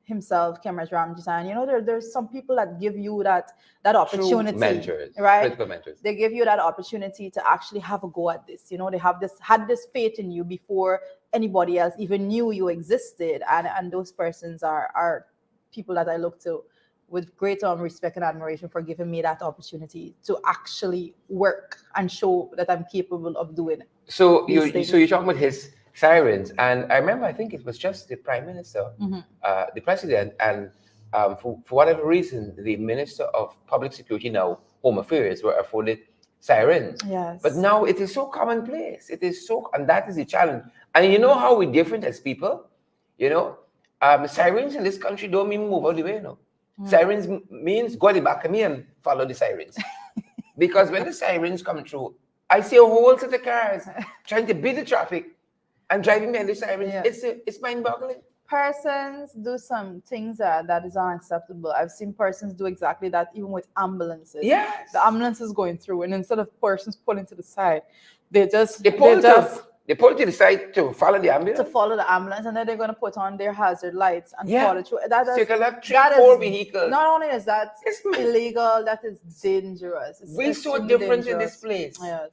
himself, Kemraj Ramji. And there's some people that give you that opportunity. True mentors, right? Political mentors. They give you that opportunity to actually have a go at this. They had this faith in you before anybody else even knew you existed. And those persons are people that I look to with great respect and admiration for giving me that opportunity to actually work and show that I'm capable of doing it. So you're talking about his sirens, and I remember I think it was just the Prime Minister, the President, and for whatever reason, the Minister of Public Security, now Home Affairs, were afforded sirens. Yes. But now it is so commonplace. And that is the challenge. And you know how we're different as people? Sirens in this country don't mean move out the way, Sirens means go at the back of me and follow the sirens. Because when the sirens come through, I see a whole set of cars trying to beat the traffic and driving behind the sirens. Yeah. It's mind-boggling. Persons do some things that is unacceptable. I've seen persons do exactly that, even with ambulances. Yes. The ambulance is going through, and instead of persons pulling to the side, they They pull to the side to follow the ambulance. To follow the ambulance, and then they're going to put on their hazard lights and Yeah. follow through. That So is, you can have 3, that 4 is- vehicles. Not only is that It's mad. illegal, that is dangerous. It's We're so extremely different in this dangerous. place. Yes.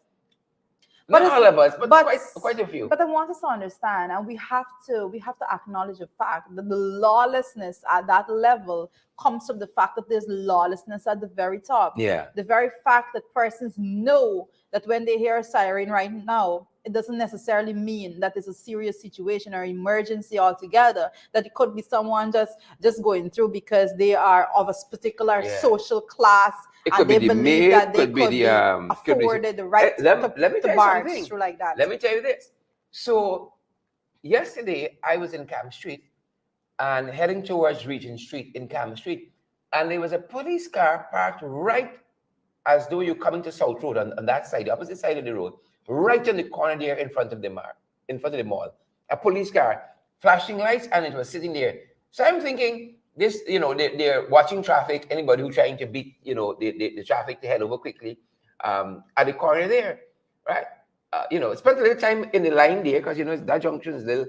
Not it's- all of us, but quite a few. But I want us to understand, and we have to acknowledge the fact that the lawlessness at that level comes from the fact that there's lawlessness at the very top. Yeah. The very fact that persons know that when they hear a siren right now, it doesn't necessarily mean that it's a serious situation or emergency altogether. That it could be someone just going through because they are of a particular social class. It could and they be the believe maid, that they could be the afforded the right let me to tell you barge something. through like that. Let me tell you this. So yesterday I was in Cam Street and heading towards Regent Street in Cam Street, and there was a police car parked right as though you're coming to South Road on that side, the opposite side of the road, right in the corner there in front of the mall. A police car, flashing lights, and it was sitting there. So I'm thinking, this, they're watching traffic, anybody who's trying to beat, the traffic to head over quickly at the corner there, right? Spent a little time in the line there because, that junction is a little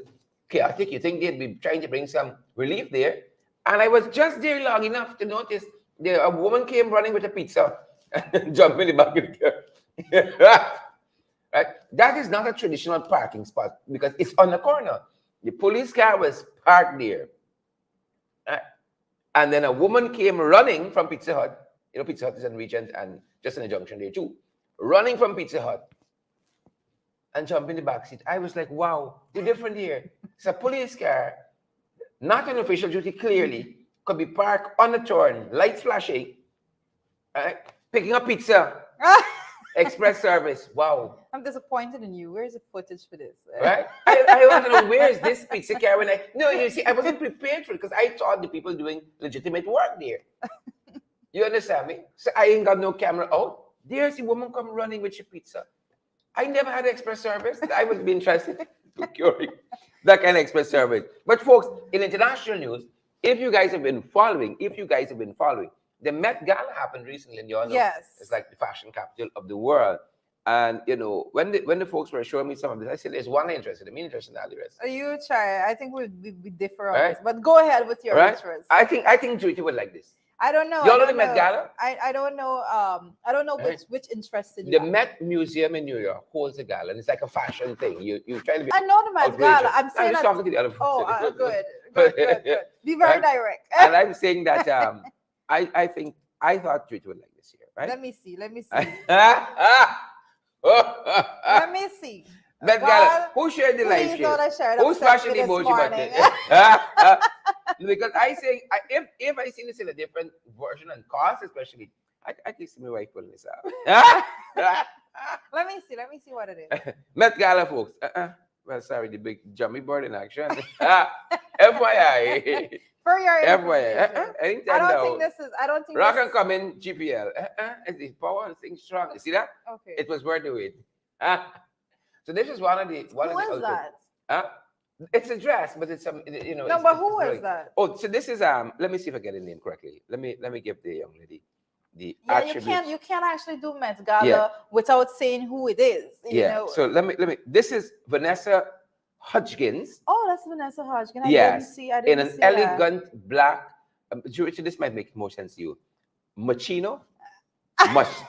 chaotic. You think they'd be trying to bring some relief there. And I was just there long enough to notice a woman came running with a pizza and jumped in the back of the car. Right? That is not a traditional parking spot because it's on the corner. The police car was parked there. Right? And then a woman came running from Pizza Hut. Pizza Hut is in Regent and just in the junction there too. Running from Pizza Hut and jumped in the back seat. I was like, wow, the different here. It's a police car, not on official duty clearly, could be parked on the turn, lights flashing, right? Picking up pizza. Express service. Wow. I'm disappointed in you. Where's the footage for this? Right? I want to know, where's this pizza car when you see, I wasn't prepared for it because I thought the people doing legitimate work there. You understand me? So I ain't got no camera out. There's the woman come running with your pizza. I never had express service. I would be interested in procuring that kind of express service. But folks, in international news, if you guys have been following, the Met Gala happened recently, and you all know it's like the fashion capital of the world. And when the folks were showing me some of this, I said, "There's one interested. I'm interested in all the rest." You try. I think we differ on Right? this, but go ahead with your interest. I think Judy would like this. I don't know. You all know the Met Gala? I don't know. I don't know which interested you. The Met Museum in New York holds a gala, and it's like a fashion thing. You try to be. I know the Met Gala. I'm saying just talking to the other folks. Oh, good. Be very direct. And I'm saying that I thought Judy would like this year, right? Let me see. Let me see. Met Gala. Who shared the live stream? Who's smashing the emoji button? Because I say, if I see this in a different version and cost, especially, I can see my wife pulling this out. Let me see what it is. Met Gala, folks. Well, sorry, the big jummy board in action. FYI. For your FYI. I don't think Rock and come in GPL. It's power and thing strong. You see that? Okay. It was worth the wait. So this is one of the. Who is that? It's a dress, but it's some. No, but who is that? Oh, so this is Let me see if I get the name correctly. Let me give the young lady the attributes. You can't actually do Met Gala without saying who it is. You know? So let me. This is Vanessa Hudgens. Oh, that's Vanessa Hudgens. Yes. I didn't in an see elegant black. Richard, this might make more sense to you. Moschino. Moschino.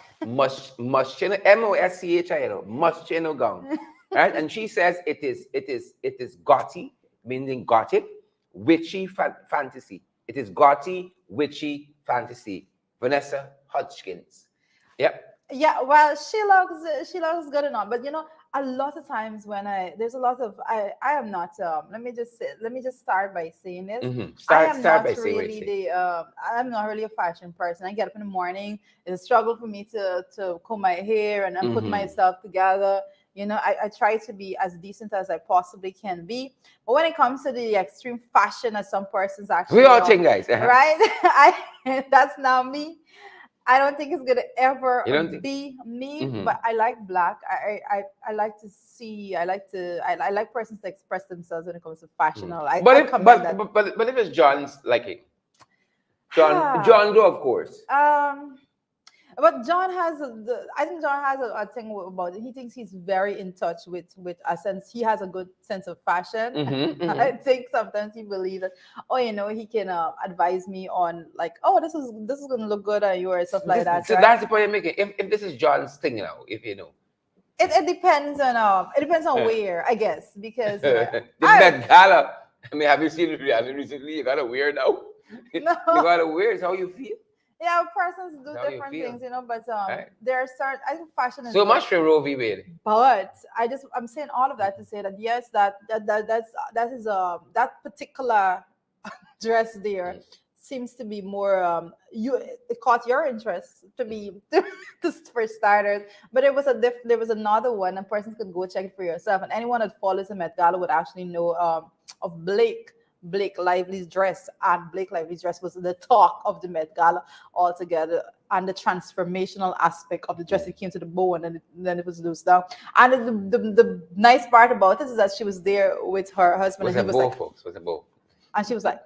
Moschino. Moschino gown. Right, and she says it is gaudy, meaning gothic, witchy fantasy. It is gaudy, witchy fantasy. Vanessa Hudgens. Yep. Yeah, well, she looks good enough, but a lot of times when I am not let me just start by saying this. I'm not really a fashion person. I get up in the morning, it's a struggle for me to comb my hair and put myself together. I try to be as decent as I possibly can be. But when it comes to the extreme fashion as some persons actually we all think, guys. Right? That's not me. I don't think it's gonna ever be me, but I like black. I like to see. I like persons to express themselves when it comes to fashion. But if it's John's liking, John Doe, of course. But John has I think John has a thing about it. He thinks he's very in touch with a sense. He has a good sense of fashion. I think sometimes he believes that, oh, he can advise me on like, oh, this is gonna look good on you or stuff like that. So right? that's the point you're making. If this is John's thing now, if you know. It depends on where, I guess, because The Met Gala. I mean, have you seen it recently? You gotta wear now. You gotta wear. It's how you feel. Yeah, persons do How you different feel. things, but Right. there are certain. I think fashion is So good. much for Roe v. Wade. But I'm saying all of that to say that yes, that particular dress there seems to be more it caught your interest to be for starters. But there was another one, and persons could go check it for yourself. And anyone that follows the Met Gala would actually know of Blake Lively's dress, and Blake Lively's dress was the talk of the Met Gala altogether, and the transformational aspect of the dress. It came to the bow, and then it was loose down. And the nice part about it is that she was there with her husband, Was and a he was bow, like, folks. Was a bow. and she was like,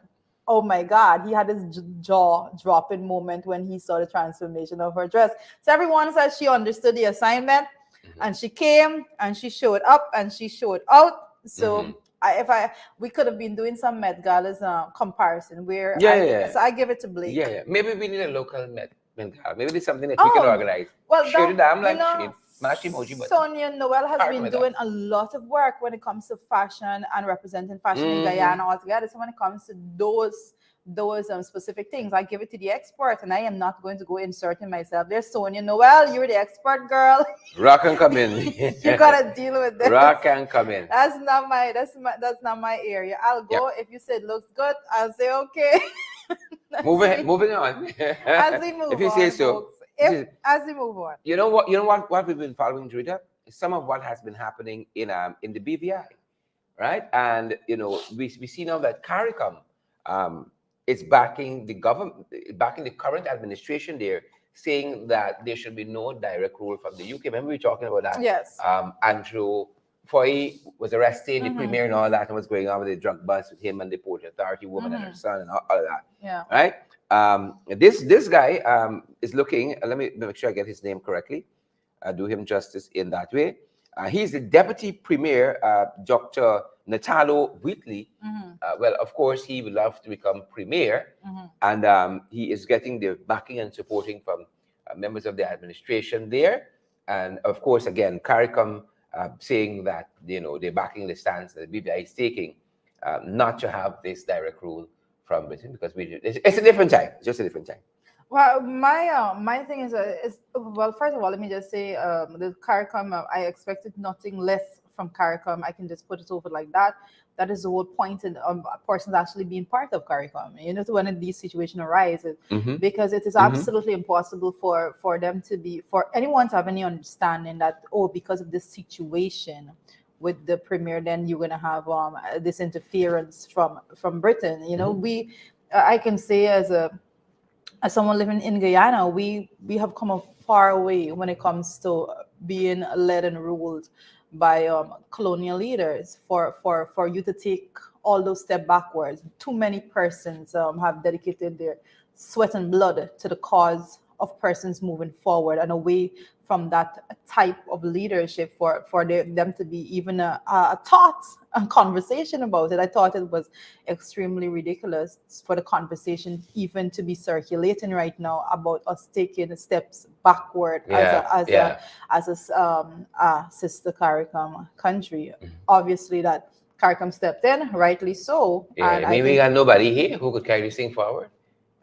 oh my God, he had this jaw dropping moment when he saw the transformation of her dress. So everyone said she understood the assignment, and she came and she showed up and she showed out. So we could have been doing some Met Galas comparison where so I give it to Blake. Yeah. Maybe we need a local Met Gala. Maybe there's something that we can organize. Well, Shoot it down like smash emoji button. Sonia Noel has been doing a lot of work when it comes to fashion and representing fashion in Guyana altogether. So when it comes to those specific things, I give it to the expert, and I am not going to go inserting myself. There's Sonia Noel, you're the expert, girl. Rock and come in. You gotta deal with this. Rock and come in. That's not my area. I'll go if you said looks good. I'll say okay. Moving on. As we move if you on, say so. folks. As we move on. You know what we've been following, Drita? Some of what has been happening in the BVI, right? And we see now that CARICOM is backing the government, backing the current administration there, saying that there should be no direct rule from the UK. Remember we were talking about that? Yes. Andrew FYI was arrested, the premier and all that, and what's going on with the drug bust with him and the Port Authority woman and her son and all of that. Yeah. Right? This guy is looking, let me make sure I get his name correctly, do him justice in that way. He's the Deputy Premier, Dr. Natalo Wheatley. Well, of course, he would love to become Premier, and he is getting the backing and supporting from members of the administration there. And of course, again, CARICOM saying that, they're backing the stance that the BVI is taking, not to have this direct rule from Britain, because it's a different time. It's just a different time. Well, my thing is well, first of all, let me just say the CARICOM, I expected nothing less from CARICOM. I can just put it over like that. That is the whole point in persons actually being part of CARICOM. When these situations arise, because it is absolutely impossible for anyone to have any understanding that, because of this situation with the premier, then you're going to have this interference from Britain. I can say as someone living in Guyana, we have come a far way when it comes to being led and ruled by colonial leaders. For you to take all those steps backwards, too many persons have dedicated their sweat and blood to the cause of persons moving forward and away from that type of leadership for them to be even a thought, a conversation about it. I thought it was extremely ridiculous for the conversation even to be circulating right now about us taking steps backward as a sister CARICOM country. Obviously that CARICOM stepped in, rightly so. Yeah, and maybe we got nobody here who could carry this thing forward.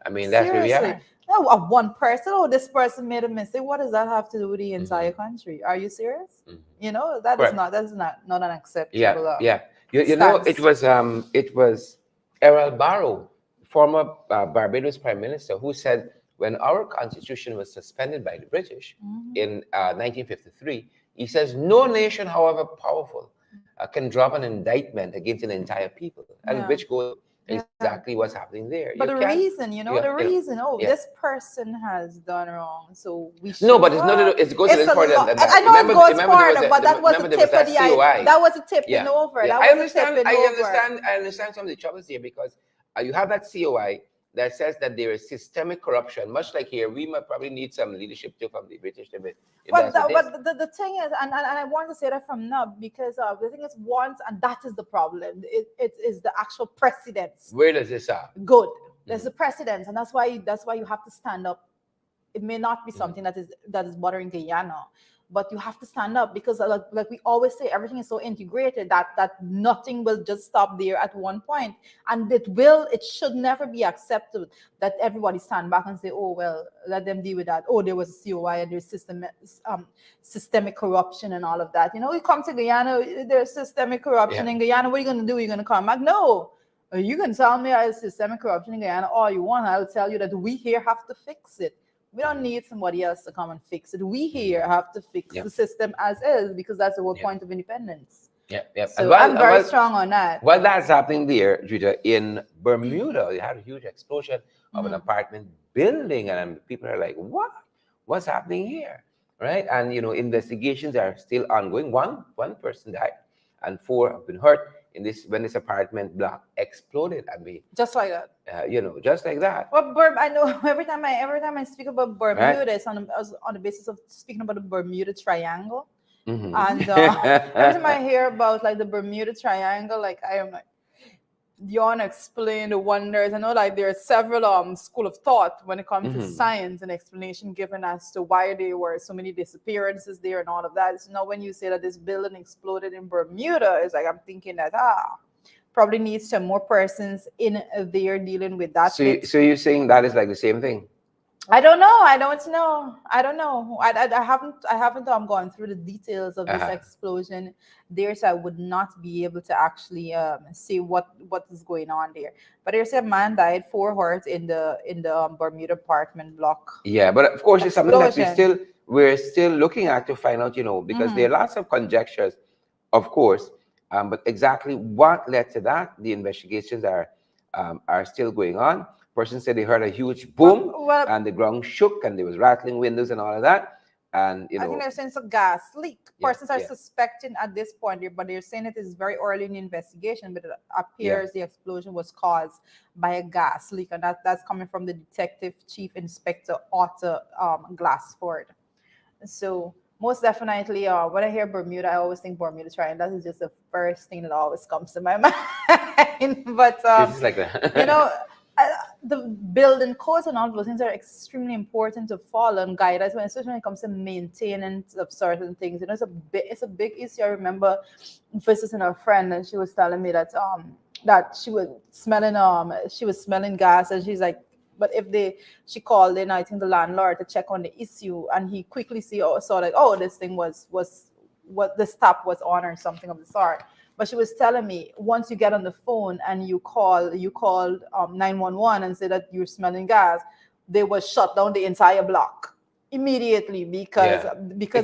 I mean, that's where we are. No, one person, this person made a mistake. What does that have to do with the entire country? Are you serious? That is not an acceptable. It was Errol Barrow, former Barbados Prime Minister, who said when our constitution was suspended by the British in 1953, he says no nation, however powerful, can drop an indictment against an entire people, and which goes exactly what's happening there. But this person has done wrong, so we should. No, but it's not. It goes a little further than that. I know it goes further, but that was the tip of the COI. That was a tip over. I understand some of the troubles here because you have that COI. that says that there is systemic corruption. Much like here, we might probably need some leadership too from the British to be. But the thing is, and I want to say that from now, because the thing is, once, and that is the problem. It is the actual precedence. Where does this start? Good. There's the precedence, and that's why you have to stand up. It may not be something that is bothering Guyana, but you have to stand up, because like we always say, everything is so integrated that nothing will just stop there at one point, and it should never be accepted that everybody stand back and say, oh well, let them deal with that. Oh, there was a COI and there's systemic corruption and all of that. We come to Guyana, there's systemic corruption in Guyana. What are you going to do? You're going to come back? No. You can tell me there's systemic corruption in Guyana all you want. I'll tell you that we here have to fix it. We don't need somebody else to come and fix it. We here have to fix the system as is, because that's the whole point of independence. So I'm very strong on that. While that's happening there, Judah, in Bermuda, you had a huge explosion of an apartment building, and people are like, what? What's happening here? Right? And, investigations are still ongoing. One person died and 4 have been hurt when this apartment block exploded. Just like that. Just like that. Well, I know every time I speak about Bermuda, it's on the basis of speaking about the Bermuda Triangle. Mm-hmm. And every time I hear about like the Bermuda Triangle, like I am like, you want to explain the wonders. I know like there are several school of thought when it comes to science and explanation given as to why there were so many disappearances there and all of that. So now when you say that this building exploded in Bermuda, it's like I'm thinking that probably needs some more persons in there dealing with that. So you're saying that is like the same thing? I don't know. I haven't gone through the details of this explosion there, so I would not be able to actually see what is going on there. But there's a man died, 4 hurt in the Bermuda apartment block. Yeah, but of course it's something that we're still looking at to find out, because there are lots of conjectures, of course, but exactly what led to that, the investigations are still going on. Person said they heard a huge boom and the ground shook and there was rattling windows and all of that. And I think they're saying it's a gas leak. Persons are suspecting at this point, but they're saying it is very early in the investigation, but it appears the explosion was caused by a gas leak, and that's coming from the Detective Chief Inspector Otto Glassford. So most definitely, when I hear Bermuda, I always think Bermuda Triangle. That is just the first thing that always comes to my mind. But it's like that. The building codes and all those things are extremely important to follow and guide us, especially when it comes to maintenance of certain things. It's a big issue. I remember visiting a friend, and she was telling me that she was smelling gas, and she's like, but she called in, I think, the landlord to check on the issue, and he quickly saw like, oh, this thing was what the tap was on or something of the sort. But she was telling me, once you get on the phone and you called 911 and say that you're smelling gas, they will shut down the entire block immediately because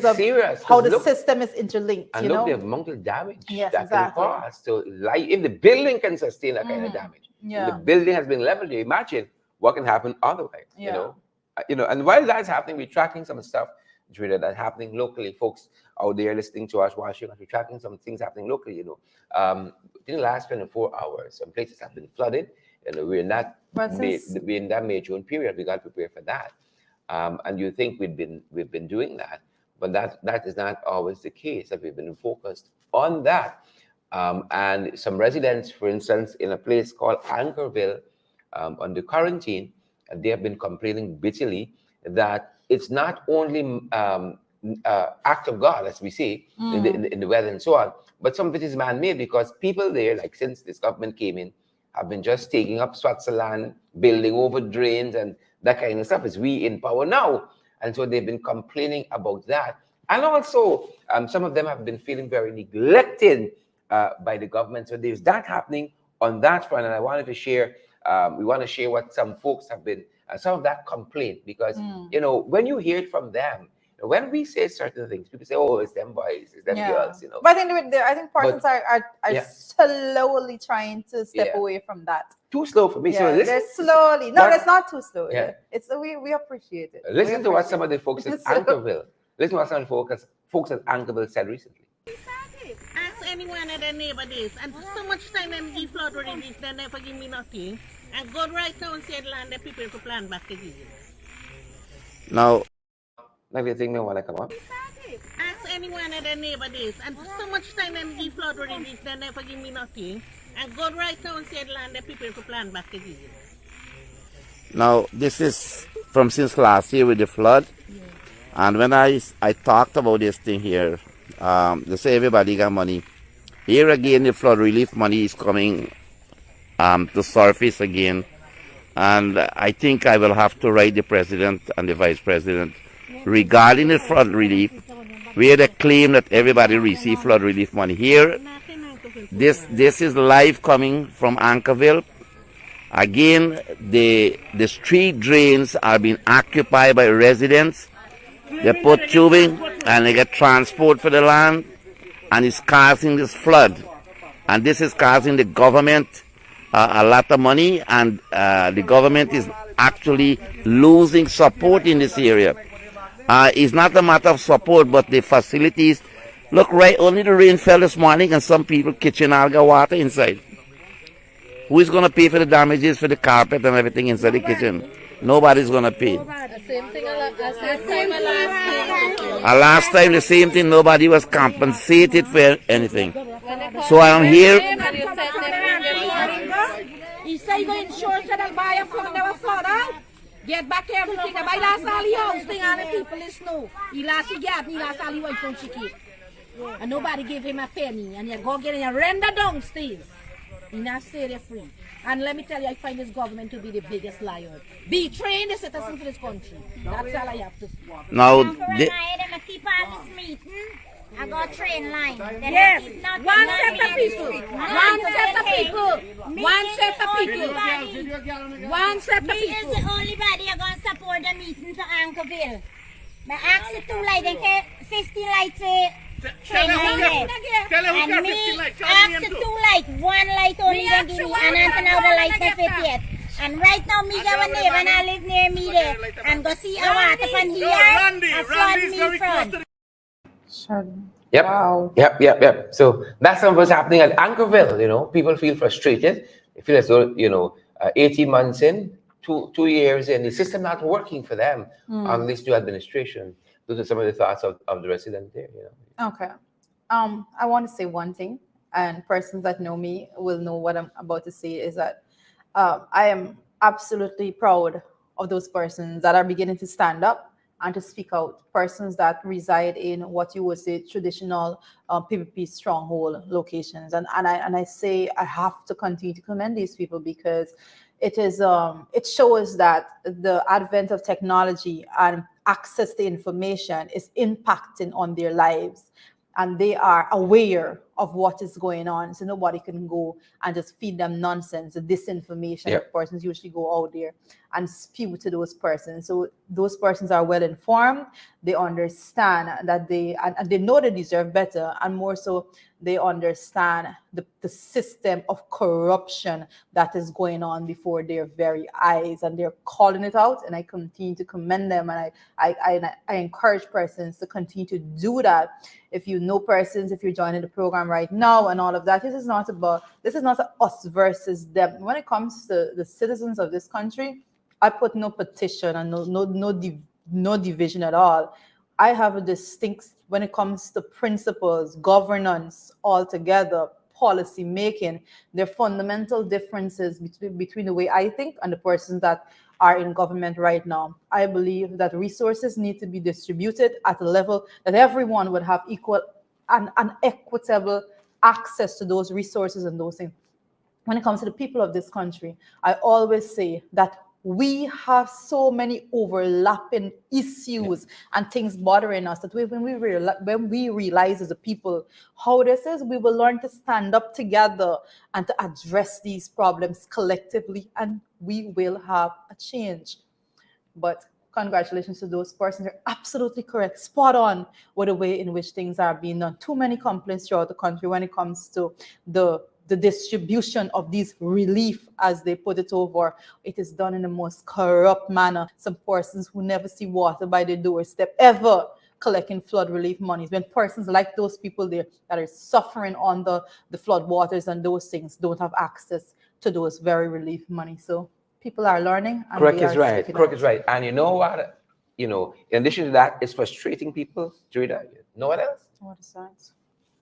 of serious, how the system is interlinked. And look, the amount of damage that can exactly. cause. So, like, if the building can sustain that kind of damage, if the building has been leveled, you imagine what can happen otherwise. And while that's happening, we're tracking some stuff that's happening locally. Folks out there listening to us, watching us, we're tracking some things happening locally. In the last 24 hours, some places have been flooded. We're in that May, June period. We got to prepare for that. And you think we've been doing that, but that is not always the case. That we've been focused on that. And some residents, for instance, in a place called Anchorville, under quarantine, they have been complaining bitterly that it's not only act of God, as we say, in the weather and so on, but some of it is man-made, because people there, like since this government came in, have been just taking up Swaziland, building over drains and that kind of stuff. Is we in power now? And so they've been complaining about that. And also, some of them have been feeling very neglected by the government. So there's that happening on that front. And I wanted to share, we want to share what some folks have been, some of that complaint, because, when you hear it from them, when we say certain things, people say, "Oh, it's them boys, it's them girls," But I think persons are slowly trying to step away from that. Too slow for me. Yeah, they're slowly. No, that's not too slow. Yeah. It's we appreciate it. Listen to what some of the folks at Anchorville. Listen to what some of the folks at Anchorville said recently. Ask anyone at their neighbor this, and so much time them give flood relief, they never give me nothing. And God right now and said land the people to plan back again. Now, everything may want to come up. Ask anyone of the neighbor this. And so much time them give flood relief, they never give me nothing. And God right now and said land the people to plan back again. Now, this is from since last year with the flood. And when I talked about this thing here, they say everybody got money. Here again, the flood relief money is coming to surface again. And I think I will have to write the president and the vice president regarding the flood relief, where they claim that everybody receive flood relief money. Here, this is live coming from Anchorville. Again, the street drains are being occupied by residents. They put tubing and they get transport for the land, and it's causing this flood. And this is causing the government a lot of money, and the government is actually losing support in this area. It's not a matter of support, but the facilities. Look, right, only the rain fell this morning, and some people kitchen all got water inside. Who is going to pay for the damages for the carpet and everything inside the kitchen? Nobody's going to pay. Last time, the same thing, nobody was compensated for anything. So I'm here. He said he going to insure so they'll buy a flood, never flood out. Get back everything. The buy last all the house thing and the people is no. He lost his gap, he lost all the wife from chicken. And nobody gave him a penny. And you go get in and render downstairs. He not stay there free. And let me tell you, I find this government to be the biggest liar. Betraying the citizens for this country. That's all I have to say. Now, keep all this meeting. I got train line. Yes, one set of people. One set of people. One set of people. One set of Me is people. the only body I'm going to support the meeting for Anchorville. I asked the 2 lights, and 50 lights train line there. And me asked the 2 lights, 1 light only they give me, and until now the lights not fit yet. And right now me got a neighbor and I live near me there. And go see a water from here, and flood me from. Yep. Wow. Yep. So that's what's happening at Anchorville. You know, people feel frustrated. They feel as though, 18 months in, two years in, the system not working for them on this new administration. Those are some of the thoughts of the resident there. Okay. I want to say one thing, and persons that know me will know what I'm about to say is that I am absolutely proud of those persons that are beginning to stand up and to speak out, persons that reside in what you would say traditional PPP stronghold locations. And I say I have to continue to commend these people because it shows that the advent of technology and access to information is impacting on their lives, and they are aware of what is going on. So nobody can go and just feed them nonsense, the disinformation. Yep. Persons usually go out there and spew to those persons. So those persons are well informed. They understand that and they know they deserve better, and more so, they understand the system of corruption that is going on before their very eyes, and they're calling it out. And I continue to commend them, and I encourage persons to continue to do that. If you know persons, if you're joining the program right now and all of that, this is not us versus them. When it comes to the citizens of this country, I put no petition and no division at all. I have a distinct, when it comes to principles, governance altogether, policy making, there are fundamental differences between the way I think and the persons that are in government right now. I believe that resources need to be distributed at a level that everyone would have equal and equitable access to those resources and those things. When it comes to the people of this country, I always say that we have so many overlapping issues and things bothering us that when we realize as a people how this is, we will learn to stand up together and to address these problems collectively, and we will have a change. But congratulations to those persons. They're absolutely correct, spot on with the way in which things are being done. Too many complaints throughout the country when it comes to the distribution of these relief, as they put it over. It is done in the most corrupt manner. Some persons who never see water by their doorstep ever collecting flood relief monies, when persons like those people there that are suffering on the flood waters and those things don't have access to those very relief money. So people are learning. And Correct they is are right. speaking Correct out. is right. And you know what? You know, in addition to that, it's frustrating people. Rita, you know what else? What is that?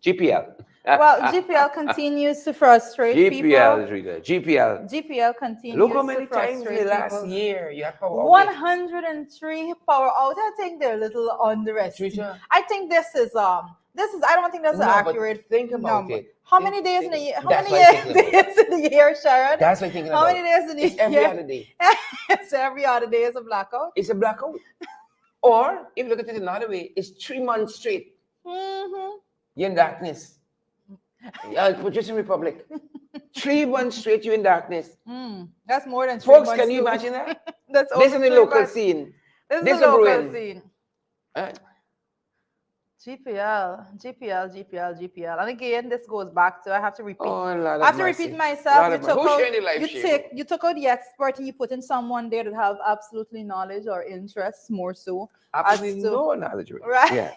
GPL. Well, GPL continues to frustrate people. GPL, Rita. GPL. GPL continues Look how to many times in frustrate the last people. year you had power outage. 103 power out. I think they're a little underestimated. Rita. I think this is I don't think that's an No, but accurate think about number. it. How Think- many days in a think- year? How that's many what I'm thinking about. days in the year, Sharon? That's what I'm thinking How about. many days in the It's every year? other day. It's every other day is a blackout. It's a blackout. Or if you look at it another way, it's 3 months straight. Mm-hmm. You're in darkness. Producing Republic. 3 months straight, you're in darkness. That's more than 3 Folks, months. can you too. imagine that? That's This over is the 3 local months. scene. This This is is the local brewing. scene. Uh, GPL. And again, this goes back to I have to repeat. Oh, Lord I have of to mercy. repeat myself. Lord You of mercy. took Who's out sharing the live stream? you took out the expert and you put in someone there that have absolutely knowledge or interest more so. Absolutely to- no knowledge. Right. Yeah.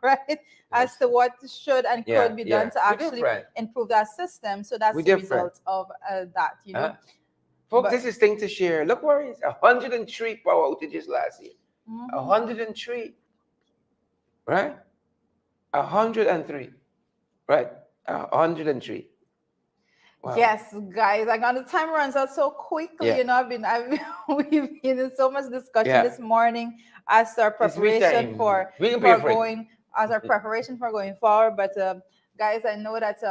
Right? As to what should and Yeah, could be yeah. done to We're actually different. improve that system. So that's We're the different. result of that, you know. Folks, But- this is thing to share. Look where it's 103 power outages last year. Mhm. 103. Right? 103. Right? 103. Wow. Yes, guys. Like, the time runs out so quickly. Yeah. You know, we've been in so much discussion Yeah. this morning as our It's we preparation time. for We can pay for it. going as our preparation for going forward. But guys, I know that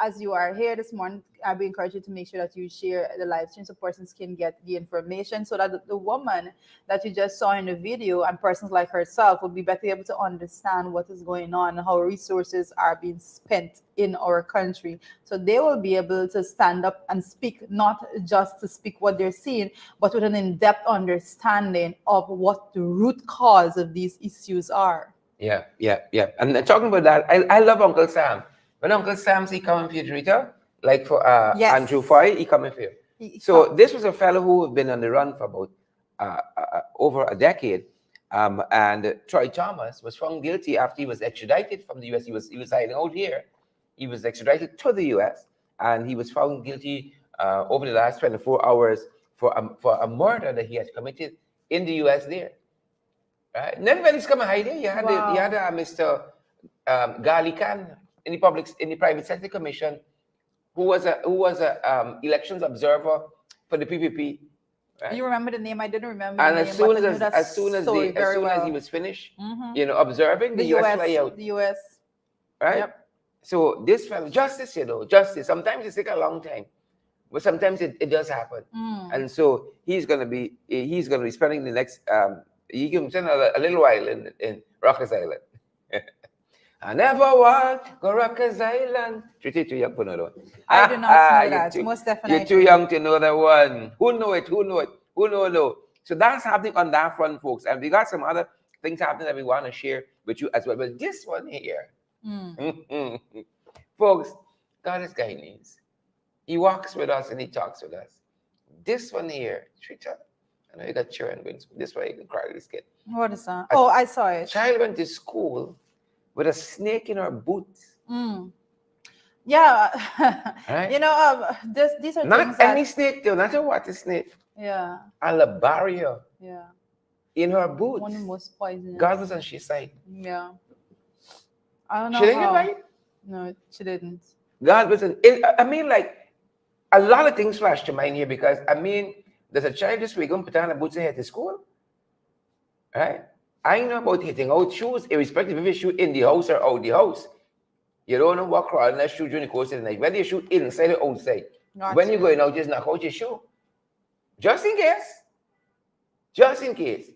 as you are here this morning, I'd be encouraging you to make sure that you share the live stream so persons can get the information, so that the woman that you just saw in the video and persons like herself will be better able to understand what is going on and how resources are being spent in our country. So they will be able to stand up and speak, not just to speak what they're seeing, but with an in-depth understanding of what the root cause of these issues are. Yeah. And talking about that, I love Uncle Sam. When Uncle Sam he coming for you, Rita, like for Yes. Andrew Foy, he coming for you. So this was a fellow who had been on the run for about over a decade. And Troy Thomas was found guilty after he was extradited from the US. He was hiding out here. He was extradited to the US, and he was found guilty over the last 24 hours for a murder that he had committed in the US there. Right? And everybody's coming hiding. You had Mr. Gali Khan in the private sector commission, who was a elections observer for the PPP. Right? You remember the name? I didn't remember. And the as name, soon but I knew that as soon as story very well. he was finished, Mhm. you know, observing the US fly out, The US. right? Yep. So this fellow, justice, you know, justice. Sometimes it takes a long time, but sometimes it does happen. And so he's gonna be spending the next he can spend a little while in Rockers Island. I never want go Rockers Island. You're too young for another one. I do not know You're that. too- Most definitely. You're too young to know that one. Who know it? Who know it? Who know? So that's happening on that front, folks. And we got some other things happening that we want to share with you as well. But this one here, folks, God is guidance. He walks with us and he talks with us. This one here, Twitter. I know you got children going. This way you can cry this kid. What is that? Oh, I saw it. Child went to school with a snake in her boot. Yeah. Right? You know, these are Not things any that, snake, though. Not a water snake. yeah, Alabaria yeah. in her boot. One of the most poisonous. God was on her side. Yeah. I don't know. She didn't get how. right. No, she didn't. God was I mean, like, a lot of things flash to mind here because, I mean, there's a child this week going to put on a boots and head to school. Right? I know about hitting out shoes, irrespective if you shoot in the house or out the house. You don't know what crowd unless shoot during the course of the night. Whether you shoot inside or outside. Gotcha. When you're going out, just knock out your shoe. Just in case. Just in case.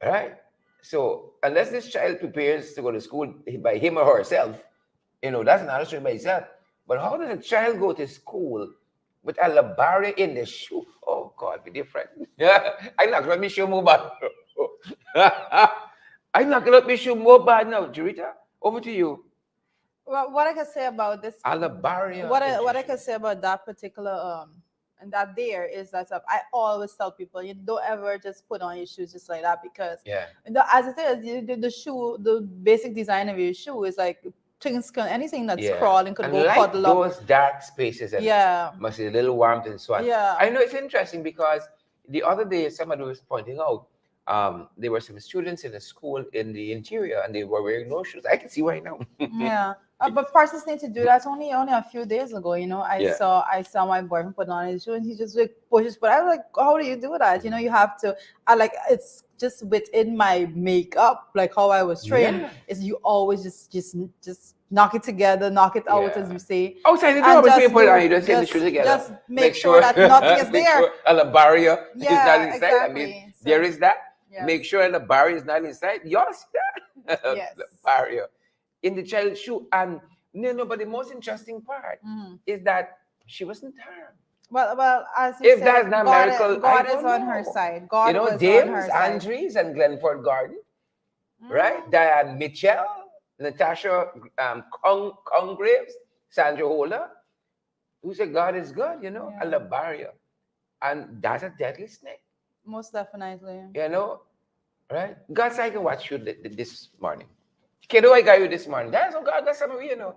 Right? So, unless this child prepares to go to school by him or herself, you know, that's another story by itself. But how does a child go to school with a labaria in the shoe? Oh, God, be different. I'm not going to be shoe more bad. I'm not going to be shoe more bad now. Jurita, over to you. Well, what I can say about this, Alabaria. what I can say about that particular and that there is that I always tell people, you don't ever just put on your shoes just like that because Yeah. as it is, the shoe, the basic design of your shoe is like things can, anything that's Yeah. crawling could And go like cuddle up. those dark spaces and Yeah. must be a little warmth and so on. Yeah. I know it's interesting because the other day somebody was pointing out there were some students in a school in the interior and they were wearing no shoes. I can see right now. Yeah. But persons need to do that only a few days ago. I Yeah. saw my boyfriend put on his shoe and he just like pushes. But I was like, how do you do that? You have to. It's just within my makeup, like how I was trained. Yeah. Is you always just knock it together, knock it out, Yeah. as you say. Outside the And door, but just you put it on, move- you just get the shoes together. Just make sure that nothing is make there. Sure, and the barrier is Yeah, not inside. exactly. I mean, So- there is that. Yes. Make sure the barrier is not inside. You all see that? Yes. The barrier in the child's shoe. And no, but the most interesting part Mhm. is that she wasn't harmed. Well, as you If said, that's not God, miracle, God I is don't on her know. side. God was on James her side. Andrews and Glenford Garden, Mm. right? Diane Mitchell, Natasha Congraves, Sandra Holder, who said God is good, Yeah. and the barrier. And that's a deadly snake, Most definitely. right? God said I can watch you this morning. Kiddo, I got you this morning. That's what God got some of you,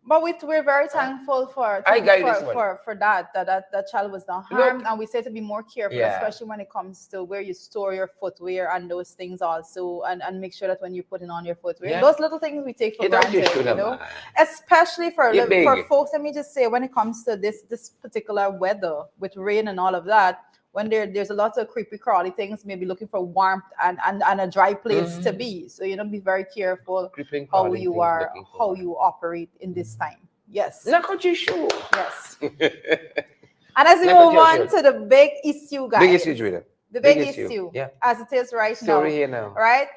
But we're very thankful for I got you this one. for that child was not Look. harmed, and we say to be more careful, Yeah. especially when it comes to where you store your footwear and those things also, and make sure that when you're putting on your footwear, Yeah. those little things we take for You don't granted, just shoot 'em, man. especially for You're big. folks. Let me just say, when it comes to this particular weather with rain and all of that. When there's a lot of creepy crawly things, maybe looking for warmth and a dry place to be. So be very careful Creeping, how crawling you things are, looking for how warmth. you operate in this time. Yes. Look what you show. Yes. And as we Look at move your on shirt. to the big issue, guys. Big issue, Judah. The big Big issue. Yeah. As it is right Story now. here now. Right?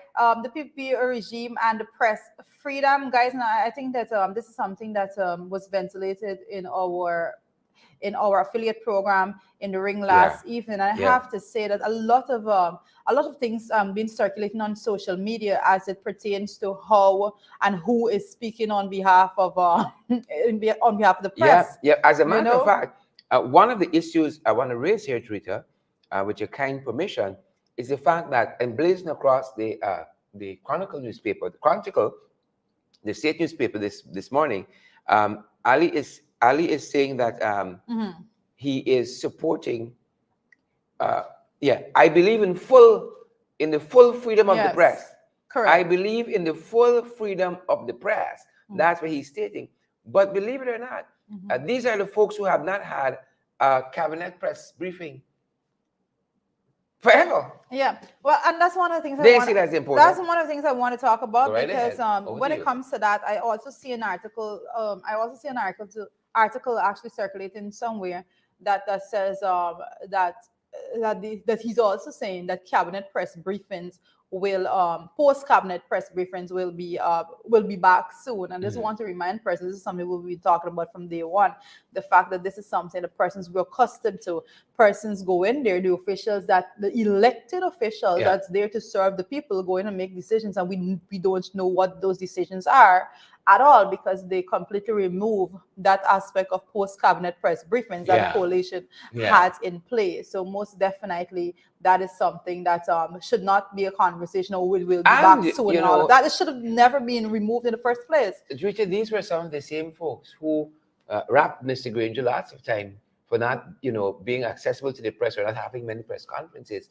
The PPP regime and the press freedom, guys. And I think that this is something that was ventilated in our affiliate program in the ring last evening. And I have to say that a lot of things been circulating on social media as it pertains to how and who is speaking on behalf of on behalf of the press. Yeah. As a matter know? of fact, one of the issues I want to raise here, Rita, with your kind permission, is the fact that emblazoned across the Chronicle newspaper, the state newspaper this morning, Ali is saying that he is supporting. I believe in the full freedom of the Yes. press. Correct. I believe in the full freedom of the press. That's what he's stating. But believe it or not, these are the folks who have not had a cabinet press briefing forever. Yeah, well, and that's one of the things They see that's important. That's one of the things I want to talk about, Go right because ahead. Over when to it you. comes to that, I also see an article. Article actually circulating somewhere that says that he's also saying that cabinet press briefings will post cabinet press briefings will be back soon. And I just want to remind persons, this is something we'll be talking about from day one, the fact that this is something the persons we're accustomed to. Persons go in there, the officials, the elected officials that's there to serve the people, go in and make decisions, and we don't know what those decisions are at all, because they completely remove that aspect of post cabinet press briefings that the coalition had in place. So most definitely that is something that should not be a conversation, or will be back soon. And all of that, it should have never been removed in the first place. Richard, these were some of the same folks who rapped Mr. Granger lots of time for not, being accessible to the press, or not having many press conferences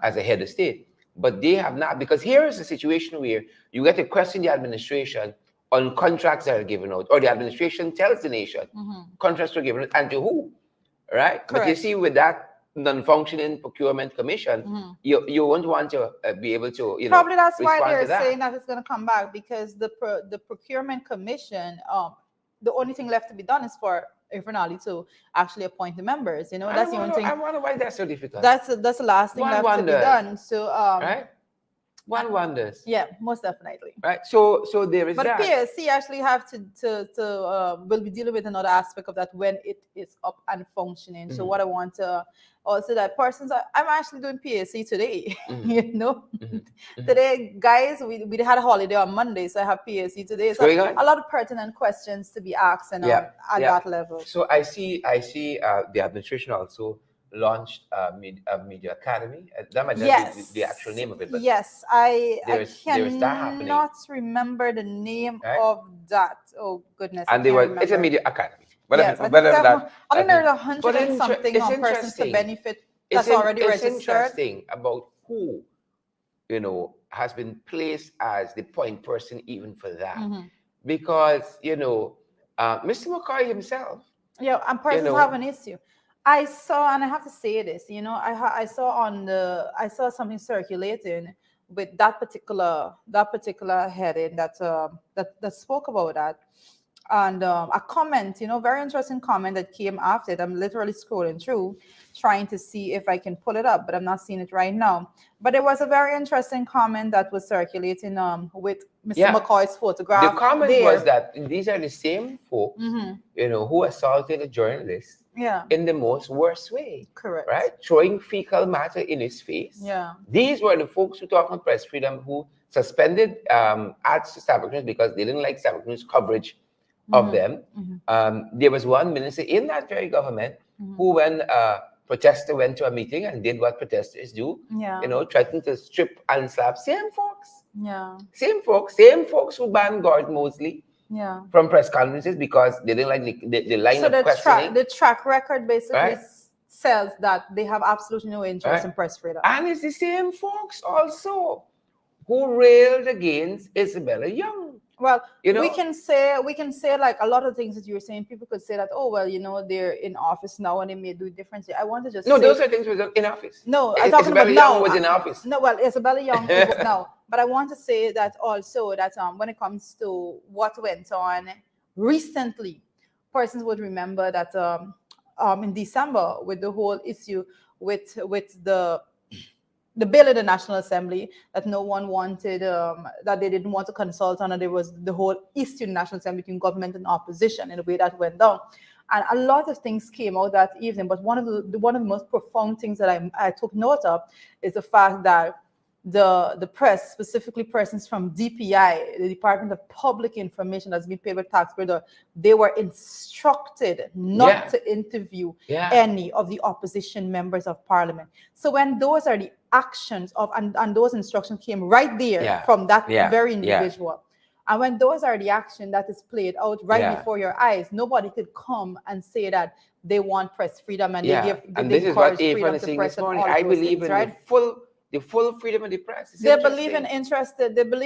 as a head of state. But they have not, because here is a situation where you get to question the administration on contracts that are given out, or the administration tells the nation contracts were given out, and to who, right? Correct. But you see, with that non-functioning procurement commission, you won't want to be able to, Probably that's why respond they're to that. saying that it's going to come back, because the procurement commission, the only thing left to be done is for Ifernali to actually appoint the members. That's the only thing. I wonder why that's so difficult. That's the last thing One left to be wonders. done. So right? One wonders. yeah, most definitely. Right. So there is But that. PSC actually have to will be dealing with another aspect of that when it is up and functioning. So what I want to also that persons, I'm actually doing PSC today. Today, guys, we had a holiday on Monday, so I have PSC today. So Going on? a lot of pertinent questions to be asked and at that level. So I see the administration also launched a media academy. That might not Yes, be the actual name of it, but yes, I there's that happening. cannot remember the name Right? of that. Oh goodness, I And they can't were remember. it's a media academy. Yes, I think Whatever that, I think there's but 100 and something it's persons to interesting. benefit that's already It's registered. interesting about who, has been placed as the point person even for that. Because, Mr. McCoy himself, Yeah, and persons have an issue. I saw, and I have to say this, I saw something circulating with that particular heading that spoke about that, and a comment, very interesting comment that came after it. I'm literally scrolling through, trying to see if I can pull it up, but I'm not seeing it right now. But it was a very interesting comment that was circulating with Mr. McCoy's photograph. The comment there. was that these are the same folks, who assaulted a journalist in the most worst way. Correct. Right? Throwing fecal matter in his face. Yeah. These were the folks who talk on press freedom who suspended ads to Starbucks News because they didn't like Starbucks News coverage of them. There was one minister in that very government who, when protester went to a meeting and did what protesters do, threatened to strip and slap same folks. Yeah. Same folks who banned Gordon Mosley from press conferences because they didn't like the line of questioning. The track record basically says that they have absolutely no interest in press freedom. And it's the same folks also who railed against Isabella Young. Well, we can say like a lot of things that you're saying. People could say that, oh well, they're in office now and they may do differently. I want to just those are things were in office. No, I'm talking about Isabella now. Young was in office. No, well, Isabella Young is now. But I want to say that also that when it comes to what went on recently, persons would remember that in December with the whole issue with the bill in the National Assembly that no one wanted, that they didn't want to consult on, and there was the whole issue in the National Assembly between government and opposition in the way that went down. And a lot of things came out that evening, but one of the most profound things that I took note of is the fact that the press, specifically persons from DPI, the Department of Public Information that's been paid by taxpayers, they were instructed not to interview any of the opposition members of parliament. So when those are the actions of, and those instructions came right there from that very individual. And when those are the action that is played out right before your eyes, nobody could come and say that they want press freedom and they give and they this is what encourage freedom Avon is to saying press this and morning. all I of those believe things, in right? the full freedom of the press. They believe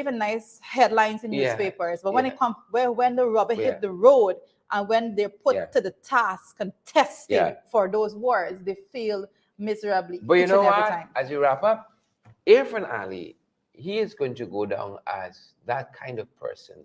in nice headlines in newspapers, but when it comes when the rubber hit the road and when they're put to the task and tested for those words, they fail miserably. But you know and every what? time. As you wrap up, Irfan Ali, he is going to go down as that kind of person.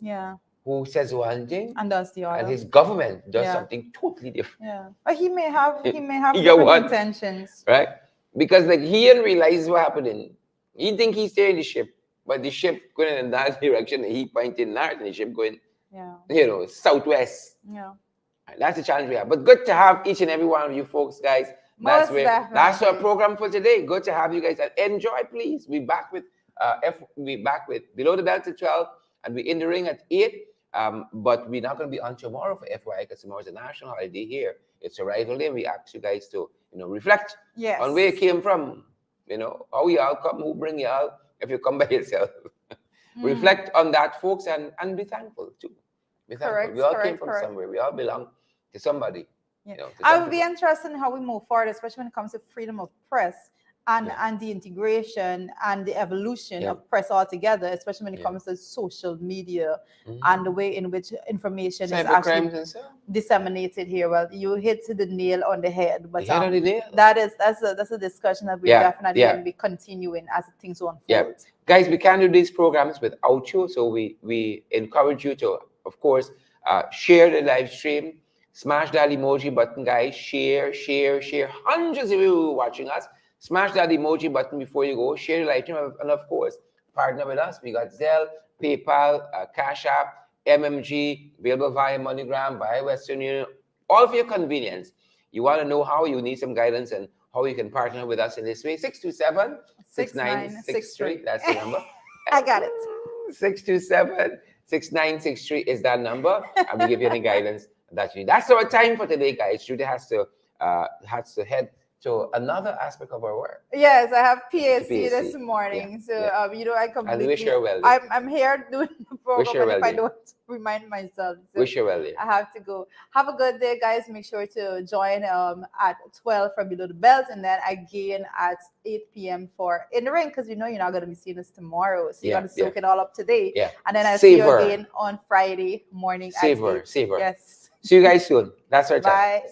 Who says one thing and does the other, and his government does something totally different. But he may have different intentions, right? Because like he didn't realize what's happening. He think he's steering the ship, but the ship going in that direction, and he pointing north, and the ship going, southwest. That's the challenge we have. But good to have each and every one of you folks, guys. That's our program for today. Good to have you guys. And enjoy, please. We're back with Below the Belt at 12, and we're in the ring at 8. But we're not going to be on tomorrow for FYI because tomorrow is a national holiday here. It's a rival day. We ask you guys to, reflect on where you came from. How y'all come, who bring y'all, if you come by yourself. Reflect on that, folks, and be thankful too. Be thankful. Correct, we all came from somewhere. We all belong to somebody. I would be interested in how we move forward, especially when it comes to freedom of press and the integration and the evolution of press altogether, especially when it comes to social media and the way in which information is actually disseminated here. Well, you hit the nail on the head, but that's a discussion that we definitely going to be continuing as things unfold. Guys, we can't do these programs without you, so we encourage you to, of course, share the live stream, smash that emoji button, guys. Share. Hundreds of you watching us. Smash that emoji button before you go. Share the live stream, and of course, partner with us. We got Zelle, PayPal, Cash App, MMG, available via MoneyGram, via Western Union, all for your convenience. You want to know how, you need some guidance and how you can partner with us in this way. 627-6963. That's the number. I got it. 627-6963 is that number, and we give you any guidance that you need. That's our time for today, guys. Judy has to head So another aspect of our work. Yes, I have PAC PAC, this morning. So you know, I completely. wish her well. I'm here doing the program, her but if well, I don't remind myself, so Wish you well, dear. I have to go. Have a good day, guys. Make sure to join at 12 from Below the Belt, and then again at 8 p.m. for In the Ring, because you know you're not gonna be seeing us tomorrow, so you're gonna soak it all up today. Yeah. And then I'll see you Savor. again on Friday morning at 8. Savor. Yes. See you guys soon. That's our time. Bye.